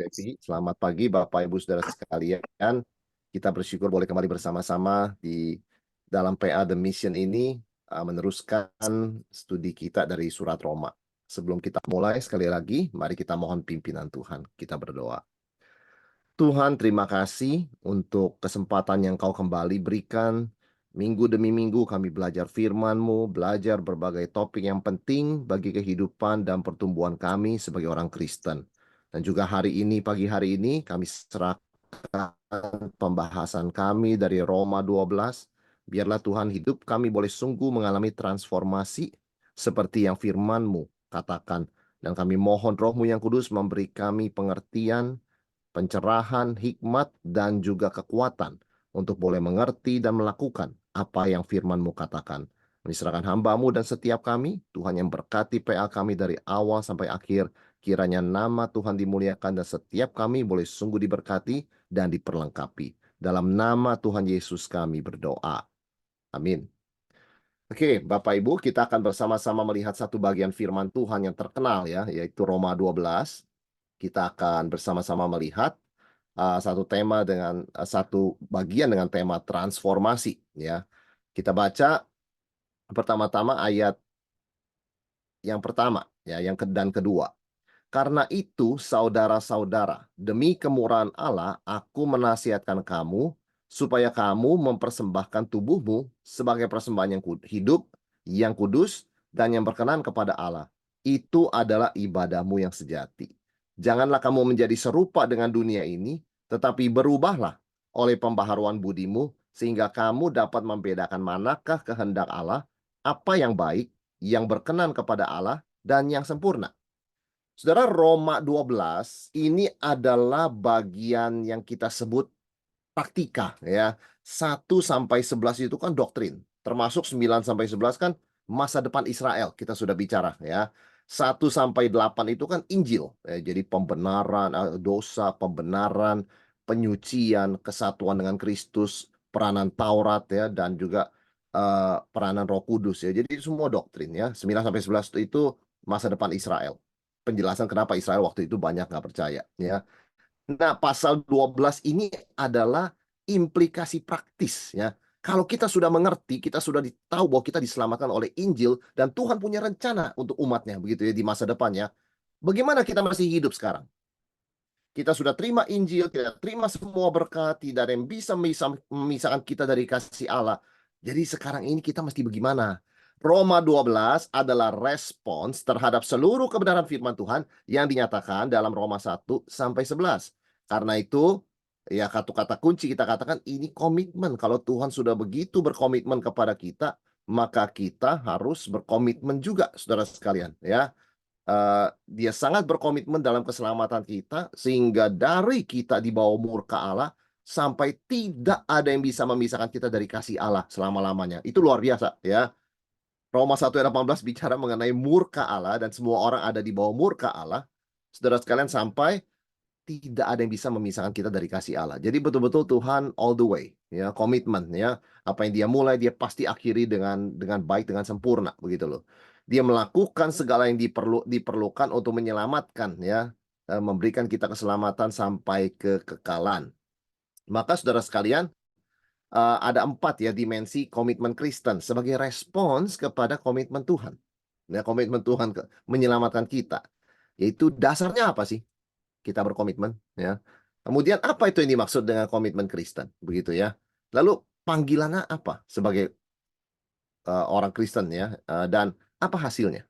Devi. Selamat pagi Bapak Ibu Saudara sekalian. Kita bersyukur boleh kembali bersama-sama di dalam PA The Mission ini meneruskan studi kita dari surat Roma. Sebelum kita mulai sekali lagi, mari kita mohon pimpinan Tuhan. Kita berdoa. Tuhan, terima kasih untuk kesempatan yang Kau kembali berikan. Minggu demi minggu kami belajar firman-Mu, belajar berbagai topik yang penting bagi kehidupan dan pertumbuhan kami sebagai orang Kristen. Dan juga hari ini, pagi hari ini, kami serahkan pembahasan kami dari Roma 12. Biarlah Tuhan hidup kami boleh sungguh mengalami transformasi seperti yang firman-Mu katakan. Dan kami mohon Roh-Mu yang kudus memberi kami pengertian, pencerahan, hikmat, dan juga kekuatan untuk boleh mengerti dan melakukan apa yang firman-Mu katakan. Kami serahkan hamba-Mu dan setiap kami, Tuhan yang berkati PA kami dari awal sampai akhir. Kiranya nama Tuhan dimuliakan dan setiap kami boleh sungguh diberkati dan diperlengkapi. Dalam nama Tuhan Yesus kami berdoa. Amin. Oke, Bapak Ibu, kita akan bersama-sama melihat satu bagian firman Tuhan yang terkenal ya, yaitu Roma 12. Kita akan bersama-sama melihat satu tema dengan satu bagian dengan tema transformasi ya. Kita baca pertama-tama ayat yang pertama ya, dan kedua. Karena itu, saudara-saudara, demi kemurahan Allah, aku menasihatkan kamu supaya kamu mempersembahkan tubuhmu sebagai persembahan yang hidup, yang kudus, dan yang berkenan kepada Allah. Itu adalah ibadahmu yang sejati. Janganlah kamu menjadi serupa dengan dunia ini, tetapi berubahlah oleh pembaharuan budimu, sehingga kamu dapat membedakan manakah kehendak Allah, apa yang baik, yang berkenan kepada Allah, dan yang sempurna. Saudara, Roma 12 ini adalah bagian yang kita sebut praktika ya. 1 sampai 11 itu kan doktrin. Termasuk 9 sampai 11 kan masa depan Israel, kita sudah bicara ya. 1 sampai 8 itu kan Injil. Ya, jadi pembenaran dosa, pembenaran, penyucian, kesatuan dengan Kristus, peranan Taurat ya, dan juga peranan Roh Kudus ya. Jadi semua doktrin ya. 9 sampai 11 itu masa depan Israel. Penjelasan kenapa Israel waktu itu banyak nggak percaya ya. Nah, pasal 12 ini adalah implikasi praktis ya. Kalau kita sudah mengerti, kita sudah tahu bahwa kita diselamatkan oleh Injil dan Tuhan punya rencana untuk umatnya begitu ya di masa depannya. Bagaimana kita masih hidup sekarang? Kita sudah terima Injil, kita terima semua berkat, tidak ada yang bisa memisahkan kita dari kasih Allah. Jadi sekarang ini kita mesti bagaimana? Roma 12 adalah respons terhadap seluruh kebenaran firman Tuhan yang dinyatakan dalam Roma 1 sampai 11. Karena itu, ya kata kunci kita katakan ini komitmen. Kalau Tuhan sudah begitu berkomitmen kepada kita, maka kita harus berkomitmen juga, saudara sekalian. Ya, dia sangat berkomitmen dalam keselamatan kita, sehingga dari kita di bawah murka Allah, sampai tidak ada yang bisa memisahkan kita dari kasih Allah selama-lamanya. Itu luar biasa ya. Roma 1 ayat 18 bicara mengenai murka Allah dan semua orang ada di bawah murka Allah. Saudara sekalian, sampai tidak ada yang bisa memisahkan kita dari kasih Allah. Jadi betul-betul Tuhan all the way ya, komitmen ya. Apa yang dia mulai dia pasti akhiri dengan baik, dengan sempurna begitu loh. Dia melakukan segala yang diperlukan untuk menyelamatkan ya, memberikan kita keselamatan sampai kekekalan. Maka saudara sekalian, ada 4 ya dimensi komitmen Kristen sebagai respons kepada komitmen Tuhan. Ya, komitmen Tuhan menyelamatkan kita. Yaitu dasarnya apa sih? Kita berkomitmen ya. Kemudian apa itu yang dimaksud dengan komitmen Kristen begitu ya. Lalu panggilannya apa sebagai orang Kristen ya, dan apa hasilnya?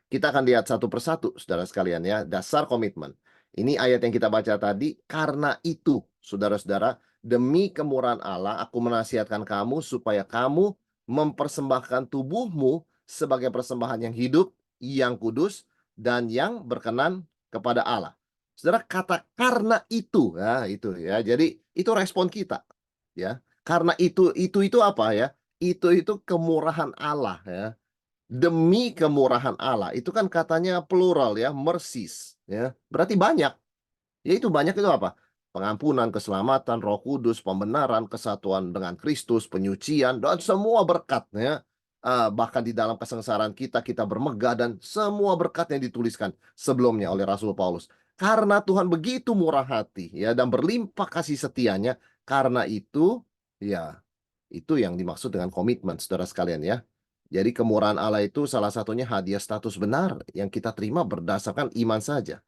Kita akan lihat satu persatu saudara sekalian ya, dasar komitmen. Ini ayat yang kita baca tadi, karena itu saudara-saudara, demi kemurahan Allah aku menasihatkan kamu supaya kamu mempersembahkan tubuhmu sebagai persembahan yang hidup, yang kudus, dan yang berkenan kepada Allah. Saudara, kata karena itu ya, itu ya. Jadi itu respon kita ya. Karena itu apa ya? Itu kemurahan Allah ya. Demi kemurahan Allah. Itu kan katanya plural ya, mercies ya. Berarti banyak. Ya itu banyak itu apa? Pengampunan, keselamatan, Roh Kudus, pembenaran, kesatuan dengan Kristus, penyucian, dan semua berkat ya. Bahkan di dalam kesengsaraan kita bermegah dan semua berkat yang dituliskan sebelumnya oleh Rasul Paulus. Karena Tuhan begitu murah hati ya dan berlimpah kasih setianya, karena itu ya itu yang dimaksud dengan komitmen saudara sekalian ya. Jadi kemurahan Allah itu salah satunya hadiah status benar yang kita terima berdasarkan iman saja.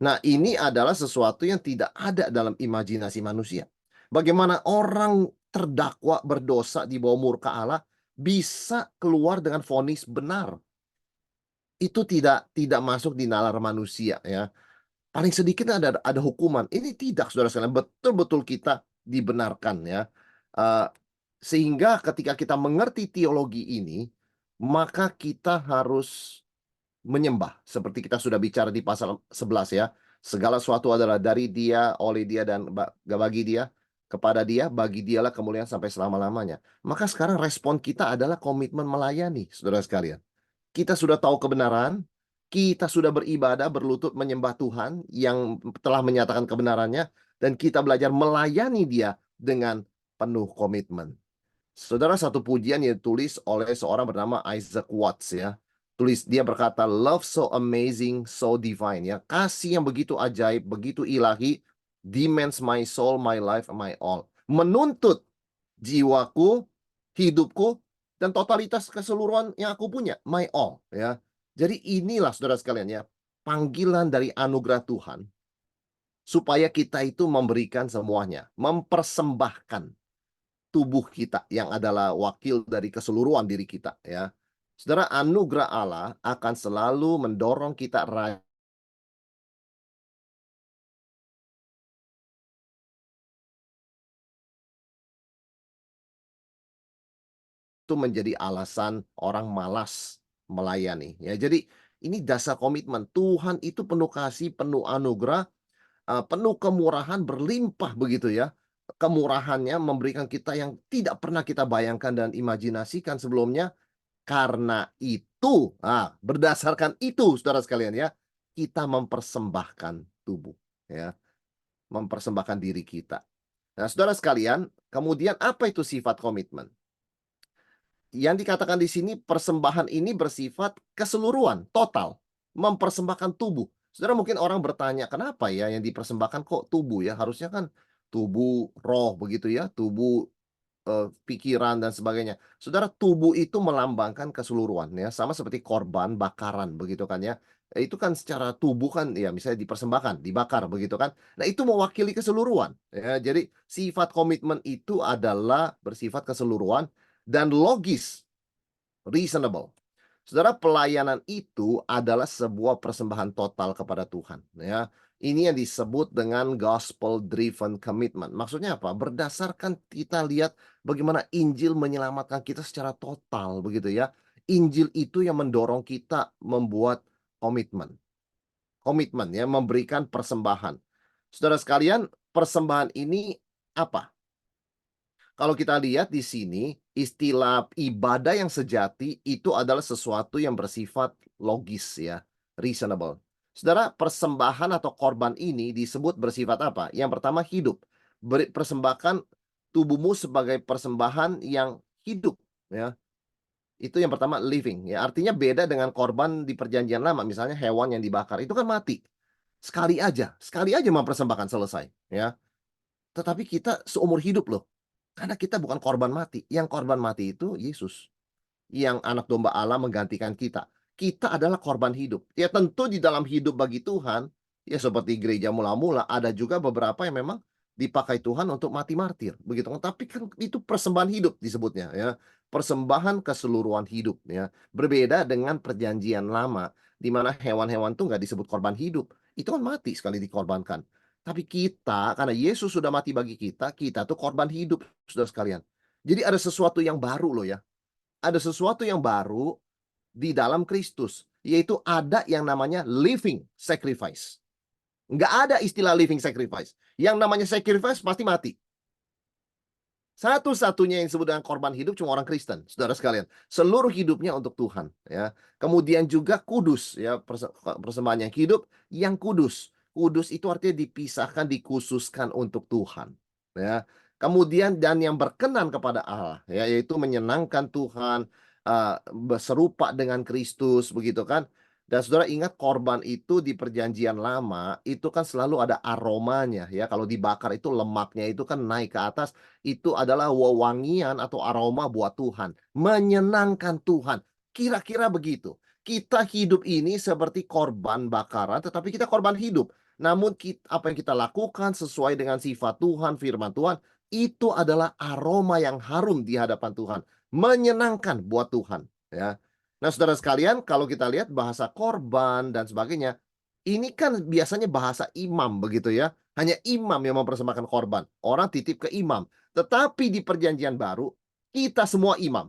Nah, ini adalah sesuatu yang tidak ada dalam imajinasi manusia. Bagaimana orang terdakwa berdosa di bawah murka Allah bisa keluar dengan vonis benar. Itu tidak masuk di nalar manusia ya. Paling sedikit ada hukuman. Ini tidak, saudara sekalian, betul-betul kita dibenarkan ya. Eh, Sehingga ketika kita mengerti teologi ini, maka kita harus menyembah. Seperti kita sudah bicara di pasal 11 ya. Segala sesuatu adalah dari Dia, oleh Dia, dan bagi Dia, kepada Dia, bagi Dialah kemuliaan sampai selama-lamanya. Maka sekarang respon kita adalah komitmen melayani, saudara sekalian. Kita sudah tahu kebenaran, kita sudah beribadah, berlutut menyembah Tuhan yang telah menyatakan kebenarannya, dan kita belajar melayani Dia dengan penuh komitmen. Saudara, satu pujian yang ditulis oleh seorang bernama Isaac Watts ya. Dia berkata, love so amazing, so divine ya. Kasih yang begitu ajaib, begitu ilahi, demands my soul, my life, my all. Menuntut jiwaku, hidupku, dan totalitas keseluruhan yang aku punya, my all ya. Jadi inilah saudara sekalian ya, panggilan dari anugerah Tuhan supaya kita itu memberikan semuanya, mempersembahkan tubuh kita yang adalah wakil dari keseluruhan diri kita ya. Saudara, anugerah Allah akan selalu mendorong kita itu menjadi alasan orang malas melayani ya. Jadi ini dasar komitmen. Tuhan itu penuh kasih, penuh anugerah, penuh kemurahan, berlimpah begitu ya. Kemurahannya memberikan kita yang tidak pernah kita bayangkan dan imajinasikan sebelumnya. Karena itu, berdasarkan itu saudara sekalian ya, kita mempersembahkan tubuh ya, mempersembahkan diri kita. Nah, saudara sekalian, kemudian apa itu sifat komitmen? Yang dikatakan di sini persembahan ini bersifat keseluruhan, total, mempersembahkan tubuh. Saudara, mungkin orang bertanya, kenapa ya yang dipersembahkan kok tubuh ya? Harusnya kan tubuh roh begitu ya, tubuh pikiran dan sebagainya. Saudara, tubuh itu melambangkan keseluruhan ya, sama seperti korban bakaran begitu kan ya. Itu kan secara tubuh kan ya misalnya dipersembahkan, dibakar begitu kan. Nah, itu mewakili keseluruhan ya. Jadi sifat komitmen itu adalah bersifat keseluruhan dan logis, reasonable. Saudara, pelayanan itu adalah sebuah persembahan total kepada Tuhan ya. Ini yang disebut dengan gospel driven commitment. Maksudnya apa? Berdasarkan kita lihat bagaimana Injil menyelamatkan kita secara total begitu ya. Injil itu yang mendorong kita membuat komitmen. Komitmen ya, memberikan persembahan. Saudara sekalian, persembahan ini apa? Kalau kita lihat di sini, istilah ibadah yang sejati itu adalah sesuatu yang bersifat logis ya, reasonable. Saudara, persembahan atau korban ini disebut bersifat apa? Yang pertama hidup. Persembahkan tubuhmu sebagai persembahan yang hidup ya. Itu yang pertama living ya. Artinya beda dengan korban di perjanjian lama, misalnya hewan yang dibakar, itu kan mati. Sekali aja mempersembahkan selesai ya. Tetapi kita seumur hidup loh. Karena kita bukan korban mati. Yang korban mati itu Yesus. Yang anak domba Allah menggantikan kita. Kita adalah korban hidup. Ya tentu di dalam hidup bagi Tuhan, ya seperti gereja mula-mula, ada juga beberapa yang memang dipakai Tuhan untuk mati martir. Begitu kan? Tapi kan itu persembahan hidup disebutnya ya. Persembahan keseluruhan hidup ya. Berbeda dengan perjanjian lama, di mana hewan-hewan itu nggak disebut korban hidup. Itu kan mati sekali dikorbankan. Tapi kita, karena Yesus sudah mati bagi kita, kita tuh korban hidup, saudara sekalian. Jadi ada sesuatu yang baru loh ya. Ada sesuatu yang baru di dalam Kristus. Yaitu ada yang namanya living sacrifice. Nggak ada istilah living sacrifice. Yang namanya sacrifice pasti mati. Satu-satunya yang disebut dengan korban hidup cuma orang Kristen, saudara sekalian. Seluruh hidupnya untuk Tuhan. Ya. Kemudian juga kudus, ya persembahan yang hidup, yang kudus. Kudus itu artinya dipisahkan, dikhususkan untuk Tuhan. Ya. Kemudian dan yang berkenan kepada Allah, ya, yaitu menyenangkan Tuhan, serupa dengan Kristus, begitu kan? Dan saudara ingat korban itu di perjanjian lama, itu kan selalu ada aromanya ya, kalau dibakar itu lemaknya itu kan naik ke atas, itu adalah wewangian atau aroma buat Tuhan, menyenangkan Tuhan. Kira-kira begitu. Kita hidup ini seperti korban bakaran, tetapi kita korban hidup. Namun apa yang kita lakukan sesuai dengan sifat Tuhan, firman Tuhan, itu adalah aroma yang harum di hadapan Tuhan, menyenangkan buat Tuhan ya. Nah, saudara sekalian, kalau kita lihat bahasa korban dan sebagainya, ini kan biasanya bahasa imam begitu ya. Hanya imam yang mempersembahkan korban. Orang titip ke imam. Tetapi di perjanjian baru, kita semua imam.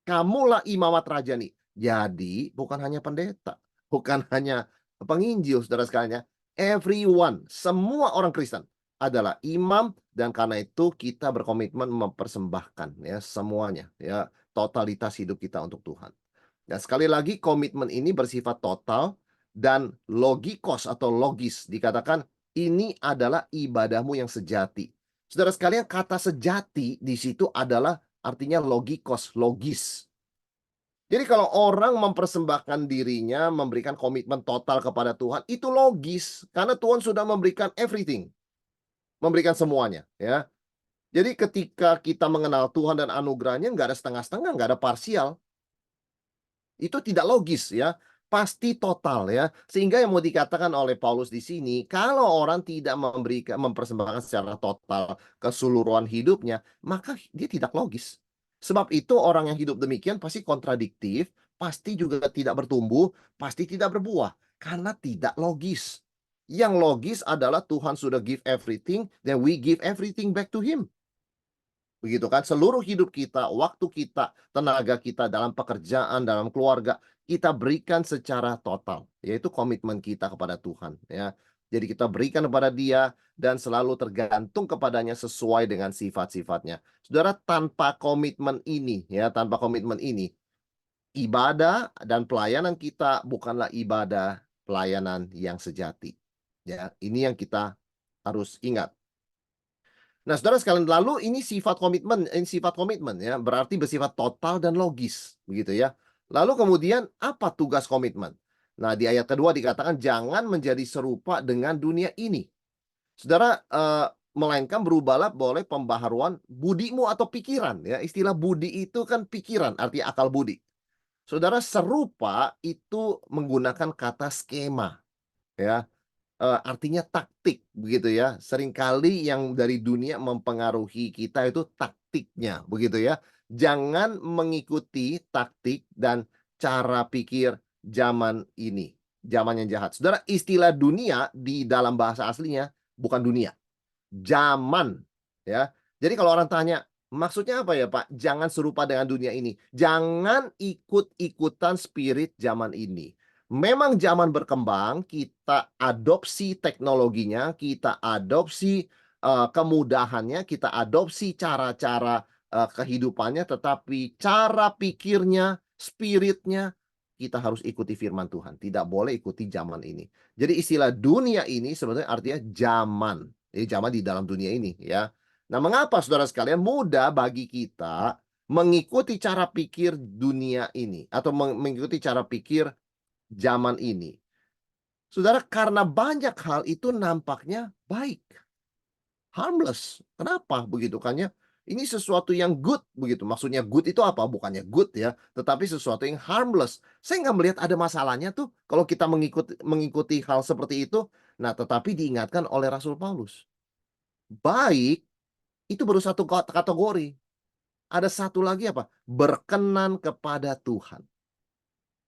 Kamulah imamat rajani. Jadi, bukan hanya pendeta, bukan hanya penginjil, saudara sekalian ya. Everyone, semua orang Kristen adalah imam, dan karena itu kita berkomitmen mempersembahkan ya semuanya ya, totalitas hidup kita untuk Tuhan. Dan sekali lagi komitmen ini bersifat total dan logikos atau logis. Dikatakan ini adalah ibadahmu yang sejati. Saudara sekalian, kata sejati di situ adalah artinya logikos, logis. Jadi kalau orang mempersembahkan dirinya, memberikan komitmen total kepada Tuhan, itu logis. Karena Tuhan sudah memberikan everything. Memberikan semuanya. Ya. Jadi ketika kita mengenal Tuhan dan anugerahnya, nggak ada setengah-setengah, nggak ada parsial. Itu tidak logis ya, pasti total ya. Sehingga yang mau dikatakan oleh Paulus di sini, kalau orang tidak mempersembahkan secara total keseluruhan hidupnya, maka dia tidak logis. Sebab itu orang yang hidup demikian pasti kontradiktif, pasti juga tidak bertumbuh, pasti tidak berbuah karena tidak logis. Yang logis adalah Tuhan sudah give everything, then we give everything back to him. Begitu kan, seluruh hidup kita, waktu kita, tenaga kita dalam pekerjaan, dalam keluarga, kita berikan secara total, yaitu komitmen kita kepada Tuhan ya. Jadi kita berikan kepada Dia dan selalu tergantung kepadanya sesuai dengan sifat-sifatnya. Saudara, tanpa komitmen ini ya, tanpa komitmen ini, ibadah dan pelayanan kita bukanlah ibadah pelayanan yang sejati. Ya, ini yang kita harus ingat. Nah, saudara sekalian, lalu ini sifat komitmen ya, berarti bersifat total dan logis, begitu ya. Lalu kemudian apa tugas komitmen? Nah, di ayat kedua dikatakan jangan menjadi serupa dengan dunia ini. Saudara, melainkan berubahlah boleh pembaharuan budimu atau pikiran ya. Istilah budi itu kan pikiran, arti akal budi. Saudara, serupa itu menggunakan kata skema ya. Artinya taktik begitu ya. Seringkali yang dari dunia mempengaruhi kita itu taktiknya begitu ya. Jangan mengikuti taktik dan cara pikir zaman ini, zaman yang jahat. Saudara, istilah dunia di dalam bahasa aslinya bukan dunia, zaman ya. Jadi kalau orang tanya, maksudnya apa ya Pak? Jangan serupa dengan dunia ini. Jangan ikut-ikutan spirit zaman ini. Memang zaman berkembang, kita adopsi teknologinya, kita adopsi kemudahannya, kita adopsi cara-cara kehidupannya, tetapi cara pikirnya, spiritnya, kita harus ikuti firman Tuhan. Tidak boleh ikuti zaman ini. Jadi istilah dunia ini sebetulnya artinya zaman. Jadi zaman di dalam dunia ini ya. Nah, mengapa saudara sekalian mudah bagi kita mengikuti cara pikir dunia ini atau mengikuti cara pikir zaman ini? Saudara, karena banyak hal itu nampaknya baik, harmless. Kenapa begitu kan ya? Ini sesuatu yang good begitu. Maksudnya good itu apa? Bukannya good ya, tetapi sesuatu yang harmless. Saya nggak melihat ada masalahnya tuh kalau kita mengikuti hal seperti itu. Nah, tetapi diingatkan oleh Rasul Paulus. Baik itu baru satu kategori. Ada satu lagi apa? Berkenan kepada Tuhan.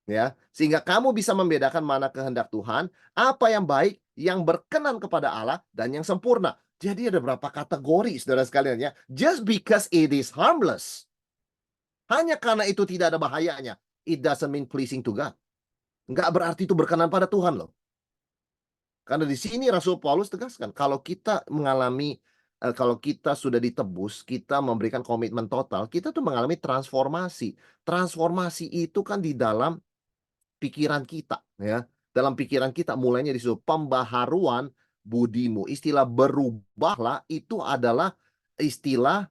Ya, sehingga kamu bisa membedakan mana kehendak Tuhan, apa yang baik, yang berkenan kepada Allah, dan yang sempurna. Jadi ada berapa kategori, saudara sekalian ya. Just because it is harmless, hanya karena itu tidak ada bahayanya, it doesn't mean pleasing to God. Nggak berarti itu berkenan pada Tuhan loh. Karena di sini Rasul Paulus tegaskan, kalau kita sudah ditebus, kita memberikan komitmen total, kita tuh mengalami transformasi. Transformasi itu kan di dalam pikiran kita ya. Dalam pikiran kita mulainya di situ pembaharuan budimu. Istilah berubahlah itu adalah istilah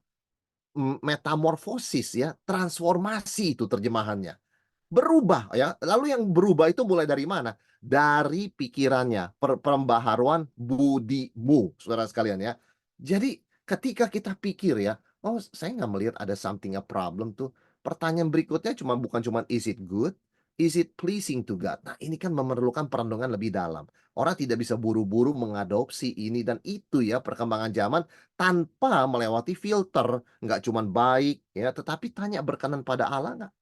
metamorfosis ya, transformasi itu terjemahannya. Berubah ya. Lalu yang berubah itu mulai dari mana? Dari pikirannya, pembaharuan budimu, saudara sekalian ya. Jadi ketika kita pikir ya, oh saya nggak melihat ada something a problem tuh. Pertanyaan berikutnya bukan cuma is it good, is it pleasing to God. Nah ini kan memerlukan perenungan lebih dalam. Orang tidak bisa buru-buru mengadopsi ini dan itu ya perkembangan zaman tanpa melewati filter. Nggak cuma baik ya, tetapi tanya berkenan pada Allah nggak?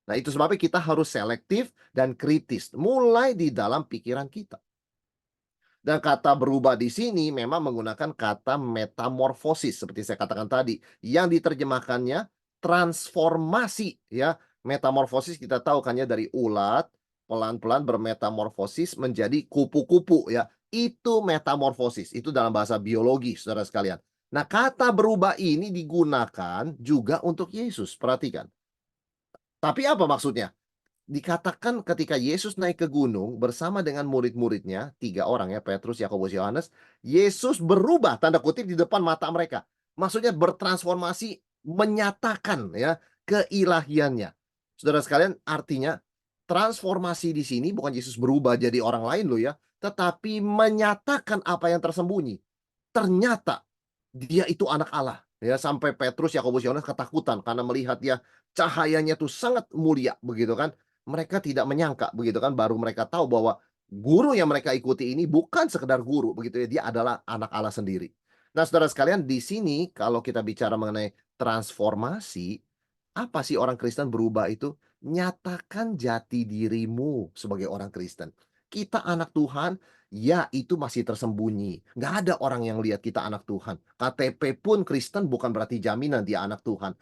Nah, itu sebabnya kita harus selektif dan kritis, mulai di dalam pikiran kita. Dan kata berubah di sini memang menggunakan kata metamorfosis seperti saya katakan tadi, yang diterjemahkannya transformasi ya. Metamorfosis kita tahu kan ya dari ulat pelan-pelan bermetamorfosis menjadi kupu-kupu ya. Itu metamorfosis, itu dalam bahasa biologi Saudara sekalian. Nah, kata berubah ini digunakan juga untuk Yesus, perhatikan. Tapi apa maksudnya? Dikatakan ketika Yesus naik ke gunung bersama dengan murid-muridnya, 3 orang ya, Petrus, Yakobus, Yohanes, Yesus berubah tanda kutip di depan mata mereka. Maksudnya bertransformasi, menyatakan ya keilahiannya. Saudara sekalian, artinya transformasi di sini bukan Yesus berubah jadi orang lain loh ya, tetapi menyatakan apa yang tersembunyi. Ternyata dia itu anak Allah. Ya, sampai Petrus, Yakobus, Yohanes ketakutan karena melihat dia cahayanya tuh sangat mulia begitu kan. Mereka tidak menyangka begitu kan, baru mereka tahu bahwa guru yang mereka ikuti ini bukan sekedar guru begitu ya, dia adalah anak Allah sendiri. Nah, saudara sekalian, di sini kalau kita bicara mengenai transformasi, apa sih orang Kristen berubah itu? Nyatakan jati dirimu sebagai orang Kristen. Kita anak Tuhan, ya itu masih tersembunyi. Nggak ada orang yang lihat kita anak Tuhan. KTP pun Kristen bukan berarti jaminan dia anak Tuhan.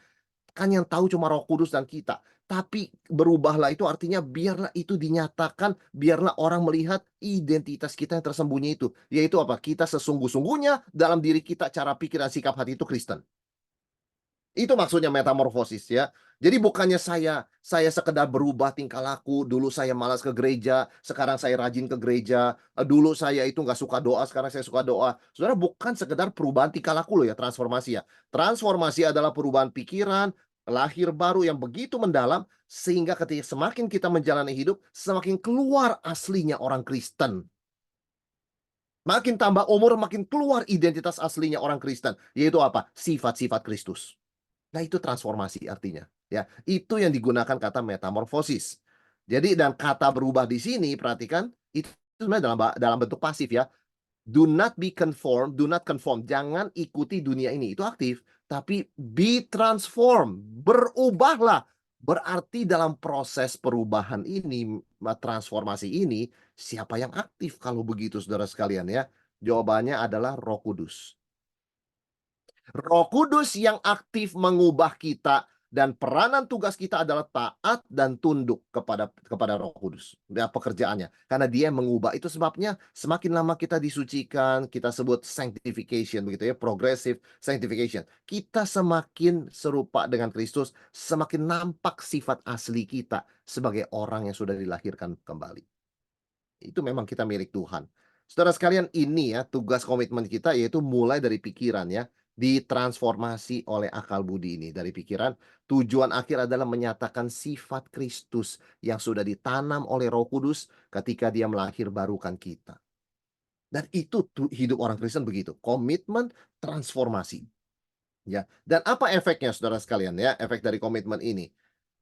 Kan yang tahu cuma Roh Kudus dan kita. Tapi berubahlah itu artinya biarlah itu dinyatakan, biarlah orang melihat identitas kita yang tersembunyi itu. Yaitu apa? Kita sesungguh-sungguhnya dalam diri kita, cara pikir dan sikap hati itu Kristen. Itu maksudnya metamorfosis ya. Jadi bukannya saya sekedar berubah tingkah laku, dulu saya malas ke gereja, sekarang saya rajin ke gereja, dulu saya itu nggak suka doa, sekarang saya suka doa. Saudara, bukan sekedar perubahan tingkah laku loh ya transformasi ya. Transformasi adalah perubahan pikiran, lahir baru yang begitu mendalam sehingga ketika semakin kita menjalani hidup, semakin keluar aslinya orang Kristen. Makin tambah umur, makin keluar identitas aslinya orang Kristen, yaitu apa? Sifat-sifat Kristus. Nah, itu transformasi artinya, ya. Itu yang digunakan kata metamorfosis. Jadi dan kata berubah di sini perhatikan itu sebenarnya dalam bentuk pasif ya. Do not be conformed, do not conform. Jangan ikuti dunia ini. Itu aktif, tapi be transformed. Berubahlah. Berarti dalam proses perubahan ini, transformasi ini, siapa yang aktif kalau begitu Saudara sekalian ya? Jawabannya adalah Roh Kudus. Roh Kudus yang aktif mengubah kita dan peranan tugas kita adalah taat dan tunduk kepada Roh Kudus. Ya, pekerjaannya. Karena dia yang mengubah. Itu sebabnya semakin lama kita disucikan, kita sebut sanctification begitu ya, progressive sanctification. Kita semakin serupa dengan Kristus, semakin nampak sifat asli kita sebagai orang yang sudah dilahirkan kembali. Itu memang kita milik Tuhan. Saudara sekalian, ini ya tugas komitmen kita yaitu mulai dari pikiran ya, ditransformasi oleh akal budi ini dari pikiran. Tujuan akhir adalah menyatakan sifat Kristus yang sudah ditanam oleh Roh Kudus ketika Dia melahir barukan kita. Dan itu hidup orang Kristen begitu, komitmen transformasi. Ya. Dan apa efeknya Saudara sekalian ya, efek dari komitmen ini?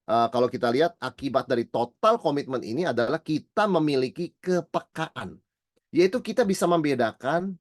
Kalau kita lihat akibat dari total komitmen ini adalah kita memiliki kepekaan. Yaitu kita bisa membedakan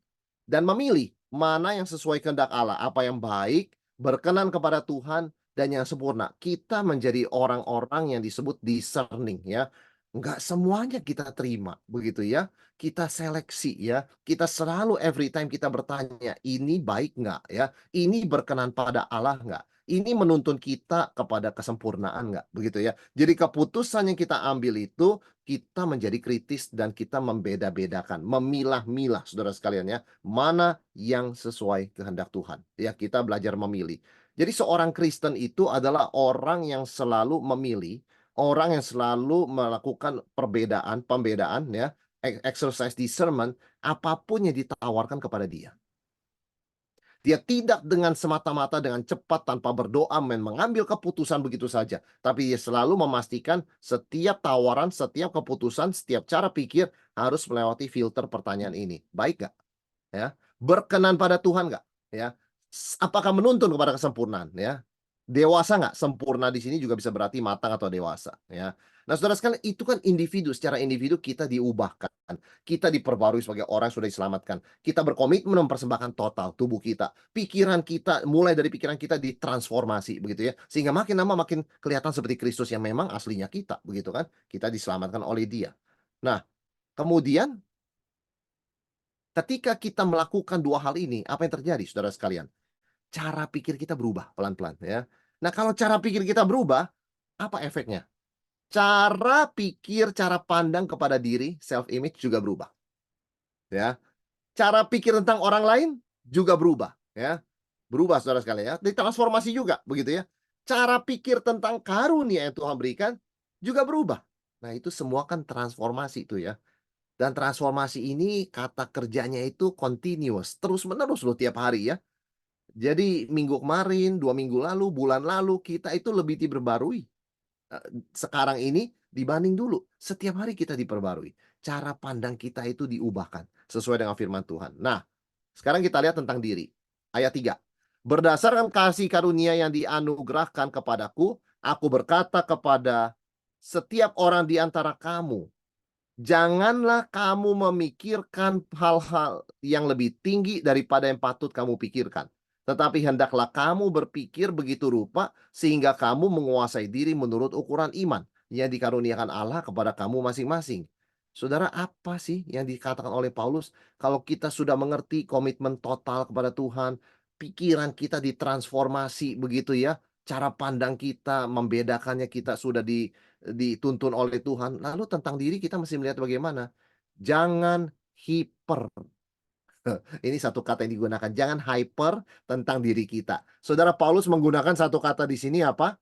dan memilih mana yang sesuai kehendak Allah, apa yang baik, berkenan kepada Tuhan, dan yang sempurna. Kita menjadi orang-orang yang disebut discerning ya. Enggak semuanya kita terima, begitu ya. Kita seleksi ya. Kita selalu every time kita bertanya, ini baik nggak ya? Ini berkenan pada Allah nggak? Ini menuntun kita kepada kesempurnaan nggak? Begitu ya. Jadi keputusan yang kita ambil itu kita menjadi kritis dan kita membeda-bedakan, memilah-milah saudara sekalian ya, mana yang sesuai kehendak Tuhan. Ya, kita belajar memilih. Jadi seorang Kristen itu adalah orang yang selalu memilih, orang yang selalu melakukan pembedaan ya, exercise discernment apapun yang ditawarkan kepada dia. Dia tidak dengan semata-mata dengan cepat tanpa berdoa mengambil keputusan begitu saja. Tapi dia selalu memastikan setiap tawaran, setiap keputusan, setiap cara pikir harus melewati filter pertanyaan ini. Baik nggak? Ya, berkenan pada Tuhan nggak? Ya, apakah menuntun kepada kesempurnaan? Ya, dewasa nggak? Sempurna di sini juga bisa berarti matang atau dewasa. Ya, nah saudara sekalian itu kan individu. Secara individu kita diubahkan, kita diperbarui sebagai orang yang sudah diselamatkan. Kita berkomitmen mempersembahkan total tubuh kita, pikiran kita, mulai dari pikiran kita ditransformasi begitu ya, sehingga makin lama makin kelihatan seperti Kristus yang memang aslinya kita, begitu kan? Kita diselamatkan oleh Dia. Nah, kemudian ketika kita melakukan dua hal ini, apa yang terjadi saudara sekalian? Cara pikir kita berubah pelan-pelan ya. Nah, kalau cara pikir kita berubah, apa efeknya? Cara pikir, cara pandang kepada diri, self image juga berubah, ya. Cara pikir tentang orang lain juga berubah, ya. Berubah saudara sekalian ya, ditransformasi juga begitu ya. Cara pikir tentang karunia yang Tuhan berikan juga berubah. Nah, itu semua kan transformasi itu ya. Dan transformasi ini kata kerjanya itu continuous, terus-menerus loh tiap hari ya. Jadi minggu kemarin, 2 minggu lalu, bulan lalu, kita itu lebih diperbarui, sekarang ini dibanding dulu. Setiap hari kita diperbarui. Cara pandang kita itu diubahkan sesuai dengan firman Tuhan. Nah, sekarang kita lihat tentang diri. Ayat 3. Berdasarkan kasih karunia yang dianugerahkan kepadaku, aku berkata kepada setiap orang di antara kamu, janganlah kamu memikirkan hal-hal yang lebih tinggi daripada yang patut kamu pikirkan. Tetapi hendaklah kamu berpikir begitu rupa sehingga kamu menguasai diri menurut ukuran iman yang dikaruniakan Allah kepada kamu masing-masing. Saudara, apa sih yang dikatakan oleh Paulus? Kalau kita sudah mengerti komitmen total kepada Tuhan, pikiran kita ditransformasi begitu ya, cara pandang kita, membedakannya kita sudah dituntun oleh Tuhan. Lalu tentang diri kita mesti melihat bagaimana. Jangan hiper. Ini satu kata yang digunakan. Jangan hyper tentang diri kita. Saudara Paulus menggunakan satu kata di sini apa?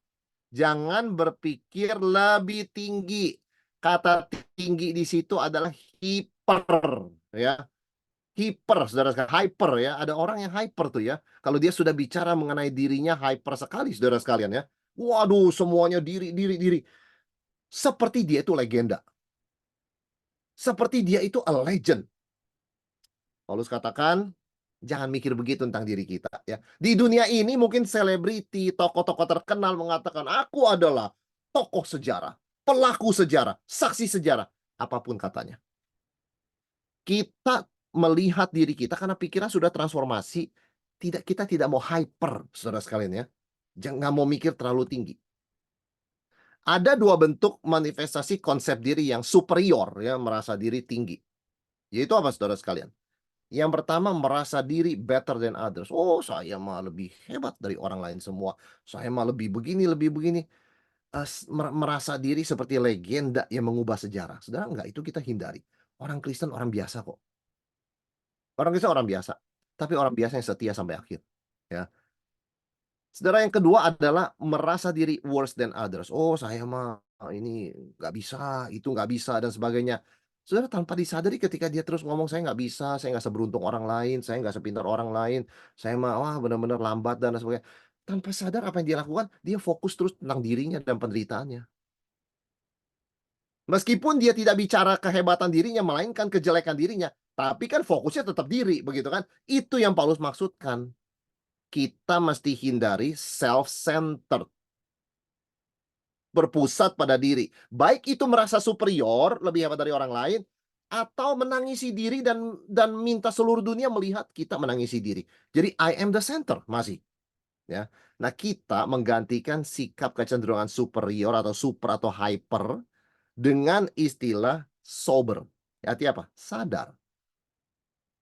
Jangan berpikir lebih tinggi. Kata tinggi di situ adalah hiper, ya. Hiper, saudara sekalian, hyper ya. Ada orang yang hyper tuh ya. Kalau dia sudah bicara mengenai dirinya hyper sekali, saudara sekalian ya. Waduh, semuanya diri, diri, diri. Seperti dia itu legenda. Seperti dia itu a legend. Paulus katakan, jangan mikir begitu tentang diri kita ya. Di dunia ini mungkin selebriti, tokoh-tokoh terkenal mengatakan, aku adalah tokoh sejarah, pelaku sejarah, saksi sejarah, apapun katanya. Kita melihat diri kita karena pikiran sudah transformasi, kita tidak mau hyper, saudara sekalian ya. Jangan mau mikir terlalu tinggi. Ada dua bentuk manifestasi konsep diri yang superior ya, merasa diri tinggi. Yaitu apa saudara sekalian? Yang pertama merasa diri better than others. Oh, saya mah lebih hebat dari orang lain semua. Saya mah lebih begini, lebih begini. Merasa diri seperti legenda yang mengubah sejarah. Saudara, enggak, itu kita hindari. Orang Kristen orang biasa kok. Orang Kristen orang biasa. Tapi orang biasa yang setia sampai akhir. Ya. Saudara, yang kedua adalah merasa diri worse than others. Oh, saya mah ini nggak bisa, itu nggak bisa, dan sebagainya. Saudara, tanpa disadari ketika dia terus ngomong, saya nggak bisa, saya nggak seberuntung orang lain, saya nggak sepintar orang lain, saya mah wah benar-benar lambat dan sebagainya. Tanpa sadar apa yang dia lakukan, dia fokus terus tentang dirinya dan penderitaannya. Meskipun dia tidak bicara kehebatan dirinya, melainkan kejelekan dirinya, tapi kan fokusnya tetap diri, begitu kan? Itu yang Paulus maksudkan. Kita mesti hindari self-centered, berpusat pada diri. Baik itu merasa superior, lebih hebat dari orang lain, atau menangisi diri dan minta seluruh dunia melihat kita menangisi diri. Jadi I am the center masih, ya. Nah, kita menggantikan sikap kecenderungan superior atau super atau hyper dengan istilah sober. Artinya apa? Sadar.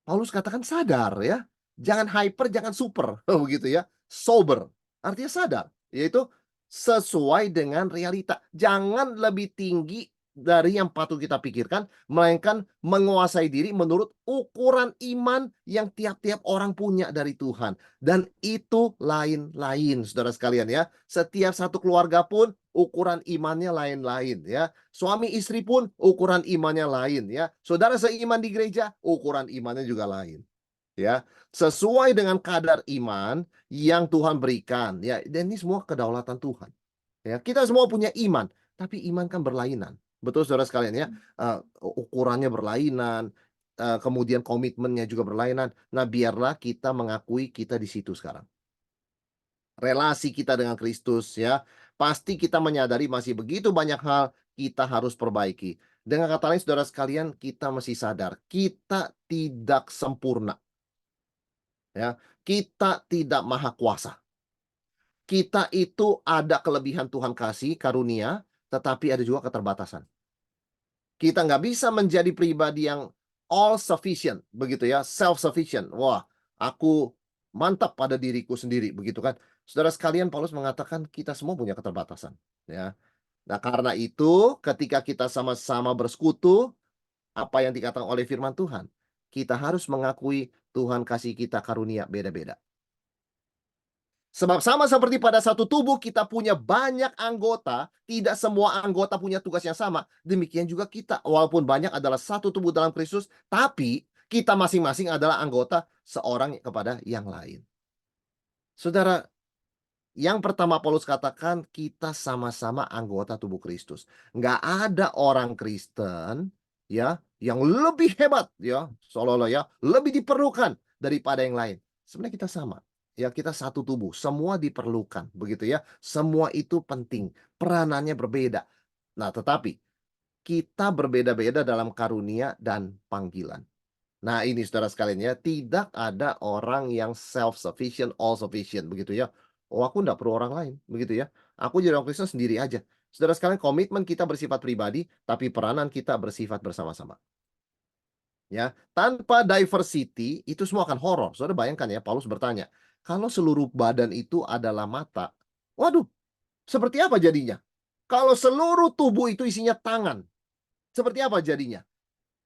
Paulus katakan sadar ya. Jangan hyper, jangan super. Begitu ya. Sober. Artinya sadar. Yaitu sesuai dengan realita. Jangan lebih tinggi dari yang patut kita pikirkan, melainkan menguasai diri menurut ukuran iman yang tiap-tiap orang punya dari Tuhan. Dan itu lain-lain, saudara sekalian ya. Setiap satu keluarga pun ukuran imannya lain-lain ya. Suami istri pun ukuran imannya lain ya. Saudara seiman di gereja, ukuran imannya juga lain. ya, sesuai dengan kadar iman yang Tuhan berikan, ya. Dan ini semua kedaulatan Tuhan. Ya, kita semua punya iman, tapi iman kan berlainan. Betul saudara sekalian ya, ukurannya berlainan, kemudian komitmennya juga berlainan. Nah, biarlah kita mengakui kita di situ sekarang. Relasi kita dengan Kristus ya, pasti kita menyadari masih begitu banyak hal kita harus perbaiki. Dengan kata lain saudara sekalian, kita mesti sadar, kita tidak sempurna ya, kita tidak maha kuasa. Kita itu ada kelebihan Tuhan kasih, karunia, tetapi ada juga keterbatasan. Kita nggak bisa menjadi pribadi yang all sufficient, begitu ya, self sufficient. Wah, aku mantap pada diriku sendiri, begitu kan. Saudara sekalian, Paulus mengatakan kita semua punya keterbatasan, ya. Nah, karena itu ketika kita sama-sama bersekutu, apa yang dikatakan oleh firman Tuhan, kita harus mengakui Tuhan kasih kita karunia beda-beda. Sebab sama seperti pada satu tubuh kita punya banyak anggota, tidak semua anggota punya tugas yang sama. Demikian juga kita, walaupun banyak adalah satu tubuh dalam Kristus, tapi kita masing-masing adalah anggota seorang kepada yang lain. Saudara, yang pertama Paulus katakan kita sama-sama anggota tubuh Kristus. Nggak ada orang Kristen ya yang lebih hebat ya, seolah-olah ya, lebih diperlukan daripada yang lain. Sebenarnya kita sama. Ya, kita satu tubuh, semua diperlukan, begitu ya. Semua itu penting, peranannya berbeda. Nah, tetapi kita berbeda-beda dalam karunia dan panggilan. Nah, ini saudara sekalian ya, tidak ada orang yang self-sufficient, all-sufficient, begitu ya. Oh, aku enggak perlu orang lain, begitu ya. Aku jadi orang Kristen sendiri aja. Saudara sekalian, komitmen kita bersifat pribadi, tapi peranan kita bersifat bersama-sama. Ya, tanpa diversity, itu semua akan horor. Saudara bayangkan ya, Paulus bertanya, kalau seluruh badan itu adalah mata, waduh, seperti apa jadinya? Kalau seluruh tubuh itu isinya tangan, seperti apa jadinya?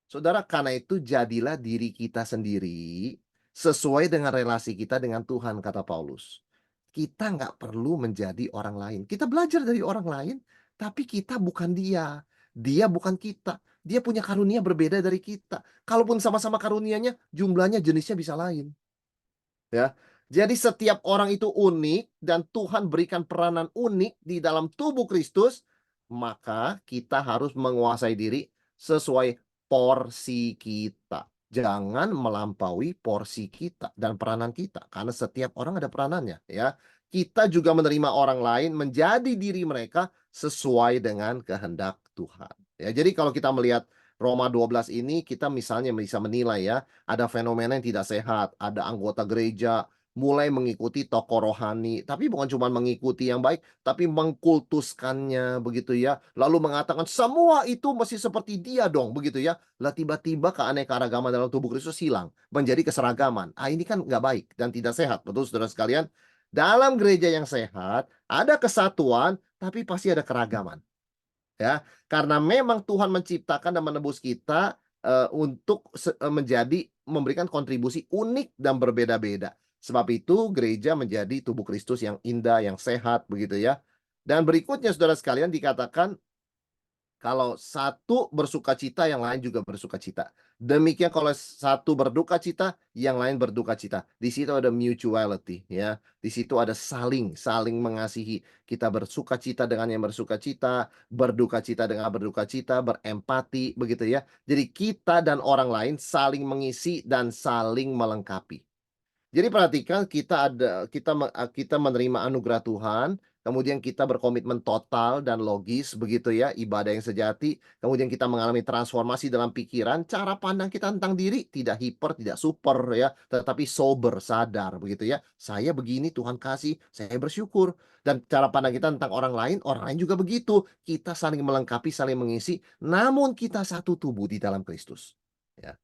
Saudara, karena itu jadilah diri kita sendiri sesuai dengan relasi kita dengan Tuhan, kata Paulus. Kita nggak perlu menjadi orang lain. Kita belajar dari orang lain, tapi kita bukan dia. Dia bukan kita. Dia punya karunia berbeda dari kita. Kalaupun sama-sama karunianya, jumlahnya jenisnya bisa lain. Ya. Jadi setiap orang itu unik dan Tuhan berikan peranan unik di dalam tubuh Kristus, maka kita harus menguasai diri sesuai porsi kita. Jangan melampaui porsi kita dan peranan kita karena setiap orang ada peranannya ya. Kita juga menerima orang lain menjadi diri mereka sesuai dengan kehendak Tuhan. Ya, jadi kalau kita melihat Roma 12 ini kita misalnya bisa menilai ya, ada fenomena yang tidak sehat, ada anggota gereja mulai mengikuti tokoh rohani, tapi bukan cuma mengikuti yang baik, tapi mengkultuskannya begitu ya. Lalu mengatakan semua itu mesti seperti dia dong, begitu ya. Lah tiba-tiba keanekaragaman dalam tubuh Kristus hilang, menjadi keseragaman. Ah, ini kan nggak baik dan tidak sehat, betul saudara sekalian. Dalam gereja yang sehat, ada kesatuan, tapi pasti ada keragaman. Ya, karena memang Tuhan menciptakan dan menebus kita untuk menjadi memberikan kontribusi unik dan berbeda-beda. Sebab itu gereja menjadi tubuh Kristus yang indah, yang sehat begitu ya. Dan berikutnya saudara sekalian dikatakan kalau satu bersukacita, yang lain juga bersukacita. Demikian kalau satu berduka cita, yang lain berduka cita. Di situ ada mutuality, ya. Di situ ada saling mengasihi. Kita bersukacita dengan yang bersukacita, berduka cita dengan berduka cita, berempati, begitu ya. Jadi kita dan orang lain saling mengisi dan saling melengkapi. Jadi perhatikan kita menerima anugerah Tuhan, kemudian kita berkomitmen total dan logis begitu ya, ibadah yang sejati, kemudian kita mengalami transformasi dalam pikiran, cara pandang kita tentang diri tidak hiper, tidak super ya, tetapi sober, sadar begitu ya. Saya begini Tuhan kasih, saya bersyukur. Dan cara pandang kita tentang orang lain juga begitu. Kita saling melengkapi, saling mengisi, namun kita satu tubuh di dalam Kristus. Ya.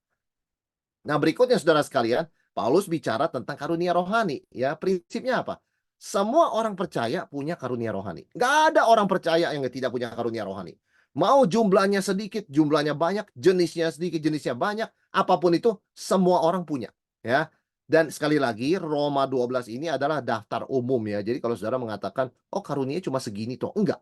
Nah, berikutnya saudara sekalian, Paulus bicara tentang karunia rohani. Ya, prinsipnya apa? Semua orang percaya punya karunia rohani. Nggak ada orang percaya yang tidak punya karunia rohani. Mau jumlahnya sedikit, jumlahnya banyak, jenisnya sedikit, jenisnya banyak, apapun itu, semua orang punya. Ya. Dan sekali lagi, Roma 12 ini adalah daftar umum ya. Jadi kalau saudara mengatakan, oh karunia cuma segini toh. Enggak.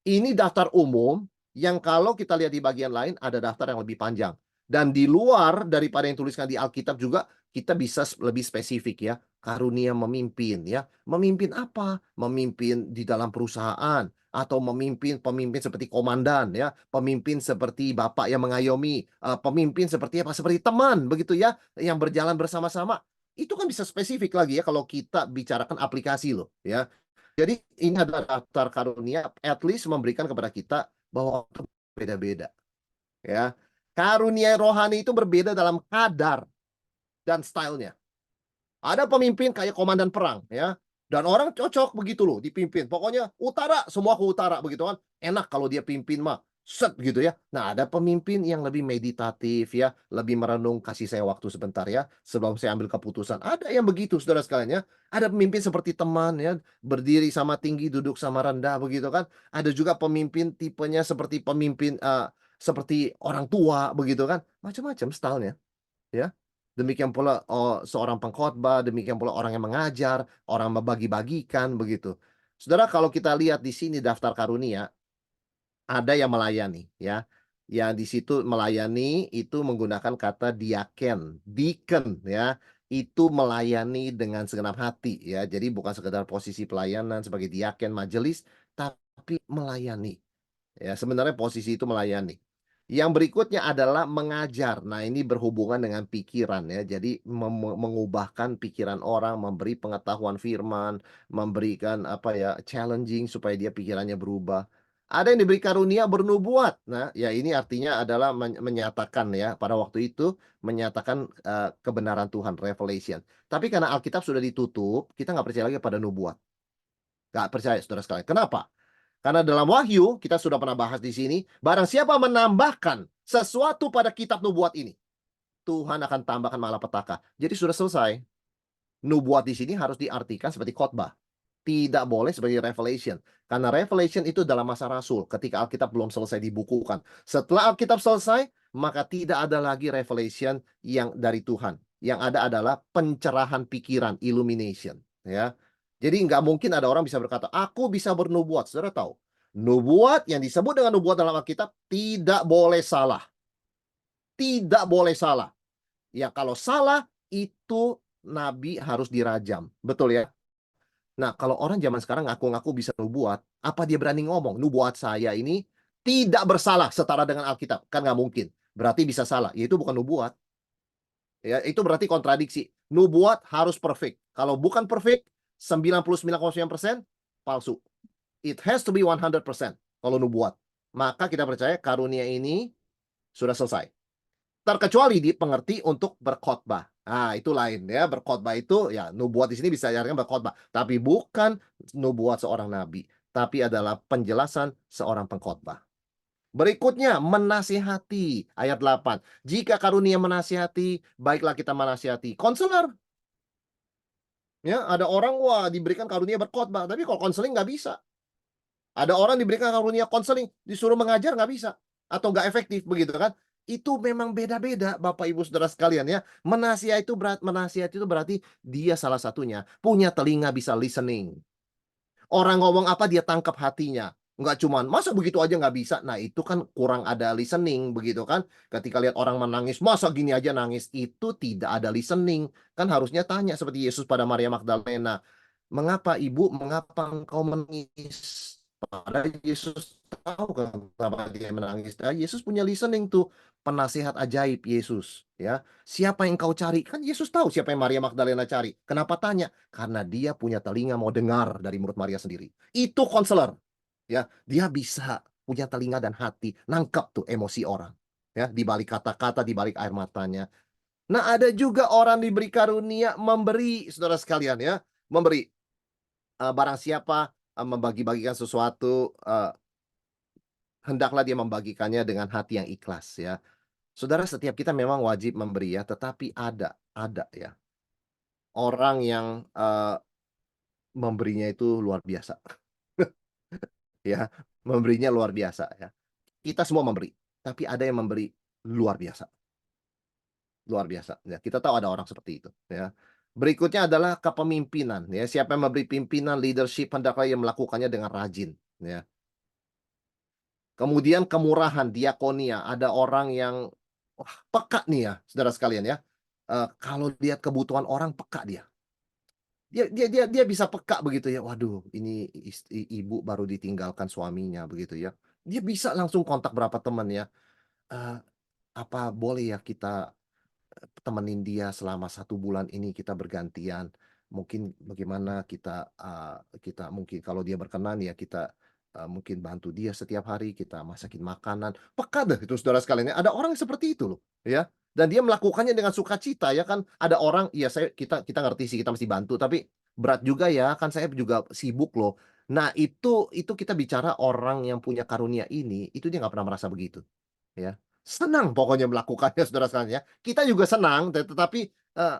Ini daftar umum yang kalau kita lihat di bagian lain, ada daftar yang lebih panjang. Dan di luar daripada yang tuliskan di Alkitab juga kita bisa lebih spesifik ya. Karunia memimpin ya. Memimpin apa? Memimpin di dalam perusahaan atau memimpin pemimpin seperti komandan ya, pemimpin seperti bapak yang mengayomi, pemimpin seperti apa? Seperti teman begitu ya, yang berjalan bersama-sama. Itu kan bisa spesifik lagi ya kalau kita bicarakan aplikasi loh ya. Jadi ini adalah daftar karunia at least memberikan kepada kita bahwa itu beda-beda ya. Karunia rohani itu berbeda dalam kadar dan stylenya. Ada pemimpin kayak komandan perang ya. Dan orang cocok begitu loh dipimpin. Pokoknya utara, semua ke utara begitu kan. Enak kalau dia pimpin mah. Set gitu ya. Nah, ada pemimpin yang lebih meditatif ya, lebih merenung, kasih saya waktu sebentar ya sebelum saya ambil keputusan. Ada yang begitu Saudara sekalian ya. Ada pemimpin seperti teman ya, berdiri sama tinggi, duduk sama rendah begitu kan. Ada juga pemimpin tipenya seperti pemimpin seperti orang tua begitu kan. Macam-macam stylenya ya. Demikian pula seorang pengkhotbah, demikian pula orang yang mengajar, orang membagi-bagikan begitu. Saudara, kalau kita lihat di sini daftar karunia, ada yang melayani ya. Yang di situ melayani itu menggunakan kata diaken, deacon ya. Itu melayani dengan segenap hati ya. Jadi bukan sekedar posisi pelayanan sebagai diaken majelis, tapi melayani. Ya, sebenarnya posisi itu melayani. Yang berikutnya adalah mengajar. Nah, ini berhubungan dengan pikiran ya. Jadi mengubahkan pikiran orang, memberi pengetahuan firman, memberikan apa ya, challenging supaya dia pikirannya berubah. Ada yang diberi karunia bernubuat. Nah, ya ini artinya adalah menyatakan ya, pada waktu itu menyatakan kebenaran Tuhan, revelation. Tapi karena Alkitab sudah ditutup, kita nggak percaya lagi pada nubuat. Nggak percaya, saudara sekalian. Kenapa? Karena dalam Wahyu, kita sudah pernah bahas di sini, barang siapa menambahkan sesuatu pada kitab nubuat ini, Tuhan akan tambahkan malapetaka. Jadi sudah selesai. Nubuat di sini harus diartikan seperti khotbah. Tidak boleh sebagai revelation. Karena revelation itu dalam masa rasul, ketika Alkitab belum selesai dibukukan. Setelah Alkitab selesai, maka tidak ada lagi revelation yang dari Tuhan. Yang ada adalah pencerahan pikiran, illumination. Ya. Jadi nggak mungkin ada orang bisa berkata, aku bisa bernubuat. Saudara tahu, nubuat yang disebut dengan nubuat dalam Alkitab tidak boleh salah. Tidak boleh salah. Ya kalau salah, itu nabi harus dirajam. Betul ya? Nah, kalau orang zaman sekarang ngaku-ngaku bisa nubuat, apa dia berani ngomong? Nubuat saya ini tidak bersalah setara dengan Alkitab. Kan nggak mungkin. Berarti bisa salah. Ya, itu bukan nubuat. Ya, itu berarti kontradiksi. Nubuat harus perfect. Kalau bukan perfect, 99,9% palsu. It has to be 100% kalau nubuat. Maka kita percaya karunia ini sudah selesai. Terkecuali dipengerti untuk berkhotbah. Nah, itu lain ya. Berkhotbah itu ya nubuat di sini bisa diartikan berkhotbah, tapi bukan nubuat seorang nabi, tapi adalah penjelasan seorang pengkhotbah. Berikutnya menasihati ayat 8. Jika karunia menasihati, baiklah kita menasihati. Konselor ya, ada orang wah diberikan karunia berkhotbah, tapi kalau konseling nggak bisa. Ada orang diberikan karunia konseling, disuruh mengajar nggak bisa atau nggak efektif begitu kan? Itu memang beda-beda Bapak Ibu Saudara sekalian ya. Menasihat itu berarti dia salah satunya punya telinga bisa listening. Orang ngomong apa dia tangkap hatinya. Nggak cuman masa begitu aja nggak bisa. Nah itu kan kurang ada listening begitu kan. Ketika lihat orang menangis masa gini aja nangis, itu tidak ada listening. Kan harusnya tanya seperti Yesus pada Maria Magdalena. Mengapa ibu, mengapa engkau menangis? Padahal Yesus tahu kenapa dia menangis. Yesus punya listening tuh, penasihat ajaib Yesus. Ya, siapa yang kau cari? Kan Yesus tahu siapa yang Maria Magdalena cari. Kenapa tanya? Karena dia punya telinga mau dengar dari mulut Maria sendiri. Itu konselor. Ya, dia bisa punya telinga dan hati, nangkap tuh emosi orang. Ya, di balik kata-kata, di balik air matanya. Nah, ada juga orang diberi karunia memberi, saudara sekalian ya, memberi. Barang siapa membagi-bagikan sesuatu, hendaklah dia membagikannya dengan hati yang ikhlas ya. Saudara, setiap kita memang wajib memberi ya, tetapi ada ya, orang yang, memberinya itu luar biasa ya, memberinya luar biasa ya. Kita semua memberi, tapi ada yang memberi luar biasa ya. Kita tahu ada orang seperti itu ya. Berikutnya adalah kepemimpinan ya, siapa yang memberi pimpinan, leadership, hendaklah ia melakukannya dengan rajin ya. Kemudian kemurahan, diakonia, ada orang yang Wah, peka nih ya, saudara sekalian ya. Kalau lihat kebutuhan orang, peka dia. Dia bisa peka begitu ya, waduh ini ibu baru ditinggalkan suaminya begitu ya. Dia bisa langsung kontak berapa teman ya, eee, "Apa boleh ya kita temenin dia selama 1 bulan ini kita bergantian. Mungkin bagaimana kita mungkin kalau dia berkenan ya kita, mungkin bantu dia setiap hari, kita masakin makanan." Peka deh itu saudara sekalian ya, ada orang yang seperti itu loh, ya. Dan dia melakukannya dengan sukacita ya kan, ada orang, ya kita ngerti sih kita mesti bantu, tapi berat juga ya, kan saya juga sibuk loh. Nah itu kita bicara orang yang punya karunia ini, itu dia nggak pernah merasa begitu. Ya, senang pokoknya melakukannya saudara sekalian ya. Kita juga senang, tetapi,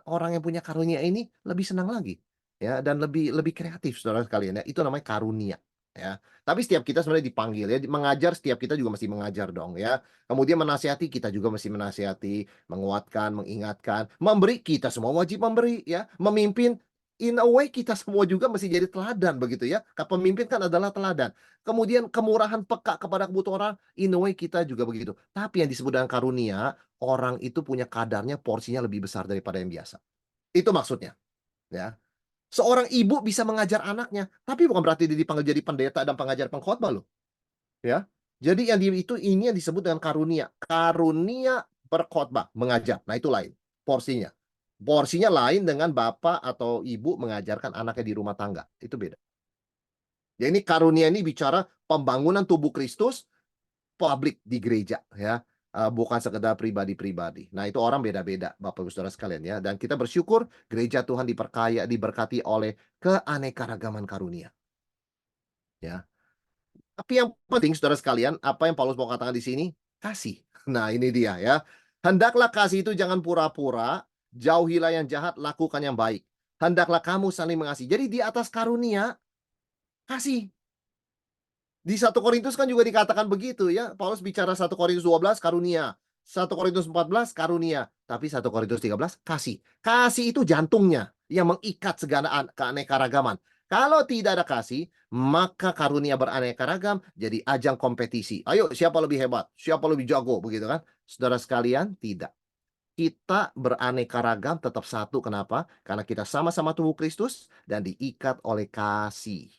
orang yang punya karunia ini lebih senang lagi, ya, dan lebih lebih kreatif saudara sekalian ya, itu namanya karunia, ya. Tapi setiap kita sebenarnya dipanggil ya, mengajar setiap kita juga mesti mengajar dong ya. Kemudian menasihati, kita juga mesti menasihati, menguatkan, mengingatkan, memberi, kita semua wajib memberi ya, memimpin, in a way kita semua juga mesti jadi teladan begitu ya, pemimpin kan adalah teladan. Kemudian kemurahan, peka kepada kebutuhan orang, in a way kita juga begitu. Tapi yang disebut dengan karunia, orang itu punya kadarnya, porsinya lebih besar daripada yang biasa. Itu maksudnya, ya. Seorang ibu bisa mengajar anaknya, tapi bukan berarti dia dipanggil jadi pendeta dan pengajar pengkhotbah loh, ya. Jadi ini yang disebut dengan karunia. Karunia berkhotbah, mengajar. Nah, itu lain porsinya. Porsinya lain dengan bapak atau ibu mengajarkan anaknya di rumah tangga, itu beda. Ya ini karunia ini bicara pembangunan tubuh Kristus publik di gereja ya, bukan sekedar pribadi-pribadi. Nah, itu orang beda-beda, Bapak Ibu Saudara sekalian ya, dan kita bersyukur gereja Tuhan diberkati oleh keanekaragaman karunia, ya. Tapi yang penting Saudara sekalian, apa yang Paulus mau katakan di sini? Kasih. Nah, ini dia ya. Hendaklah kasih itu jangan pura-pura, jauhilah yang jahat, lakukan yang baik. Hendaklah kamu saling mengasihi. Jadi di atas karunia, kasih. Di 1 Korintus kan juga dikatakan begitu ya. Paulus bicara 1 Korintus 12 karunia, 1 Korintus 14 karunia, tapi 1 Korintus 13 kasih. Kasih itu jantungnya yang mengikat segala keanekaragaman. Kalau tidak ada kasih, maka karunia beraneka ragam jadi ajang kompetisi. Ayo siapa lebih hebat, siapa lebih jago begitu kan? Saudara sekalian, tidak. Kita beraneka ragam tetap satu. Kenapa? Karena kita sama-sama tubuh Kristus dan diikat oleh kasih.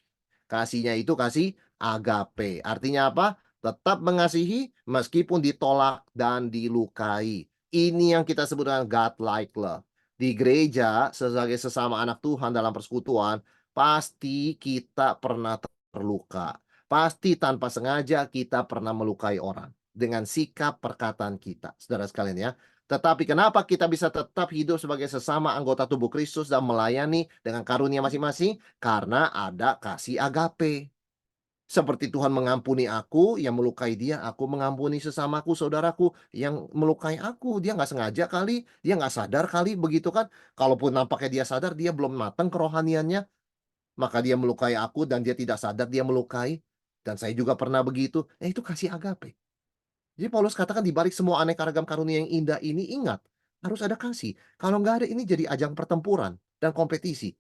Kasihnya itu kasih agape. Artinya apa? Tetap mengasihi meskipun ditolak dan dilukai. Ini yang kita sebut dengan God-like love. Di gereja, sebagai sesama anak Tuhan dalam persekutuan, pasti kita pernah terluka. Pasti tanpa sengaja kita pernah melukai orang dengan sikap perkataan kita. Saudara sekalian ya. Tetapi kenapa kita bisa tetap hidup sebagai sesama anggota tubuh Kristus dan melayani dengan karunia masing-masing? Karena ada kasih agape. Seperti Tuhan mengampuni aku, yang melukai dia, aku mengampuni sesamaku, saudaraku, yang melukai aku. Dia nggak sengaja kali, dia nggak sadar kali, begitu kan? Kalaupun nampaknya dia sadar, dia belum matang kerohaniannya, maka dia melukai aku dan dia tidak sadar dia melukai. Dan saya juga pernah begitu. Itu kasih agape. Jadi Paulus katakan di balik semua aneka ragam karunia yang indah ini, ingat, harus ada kasih. Kalau nggak ada, ini jadi ajang pertempuran dan kompetisi.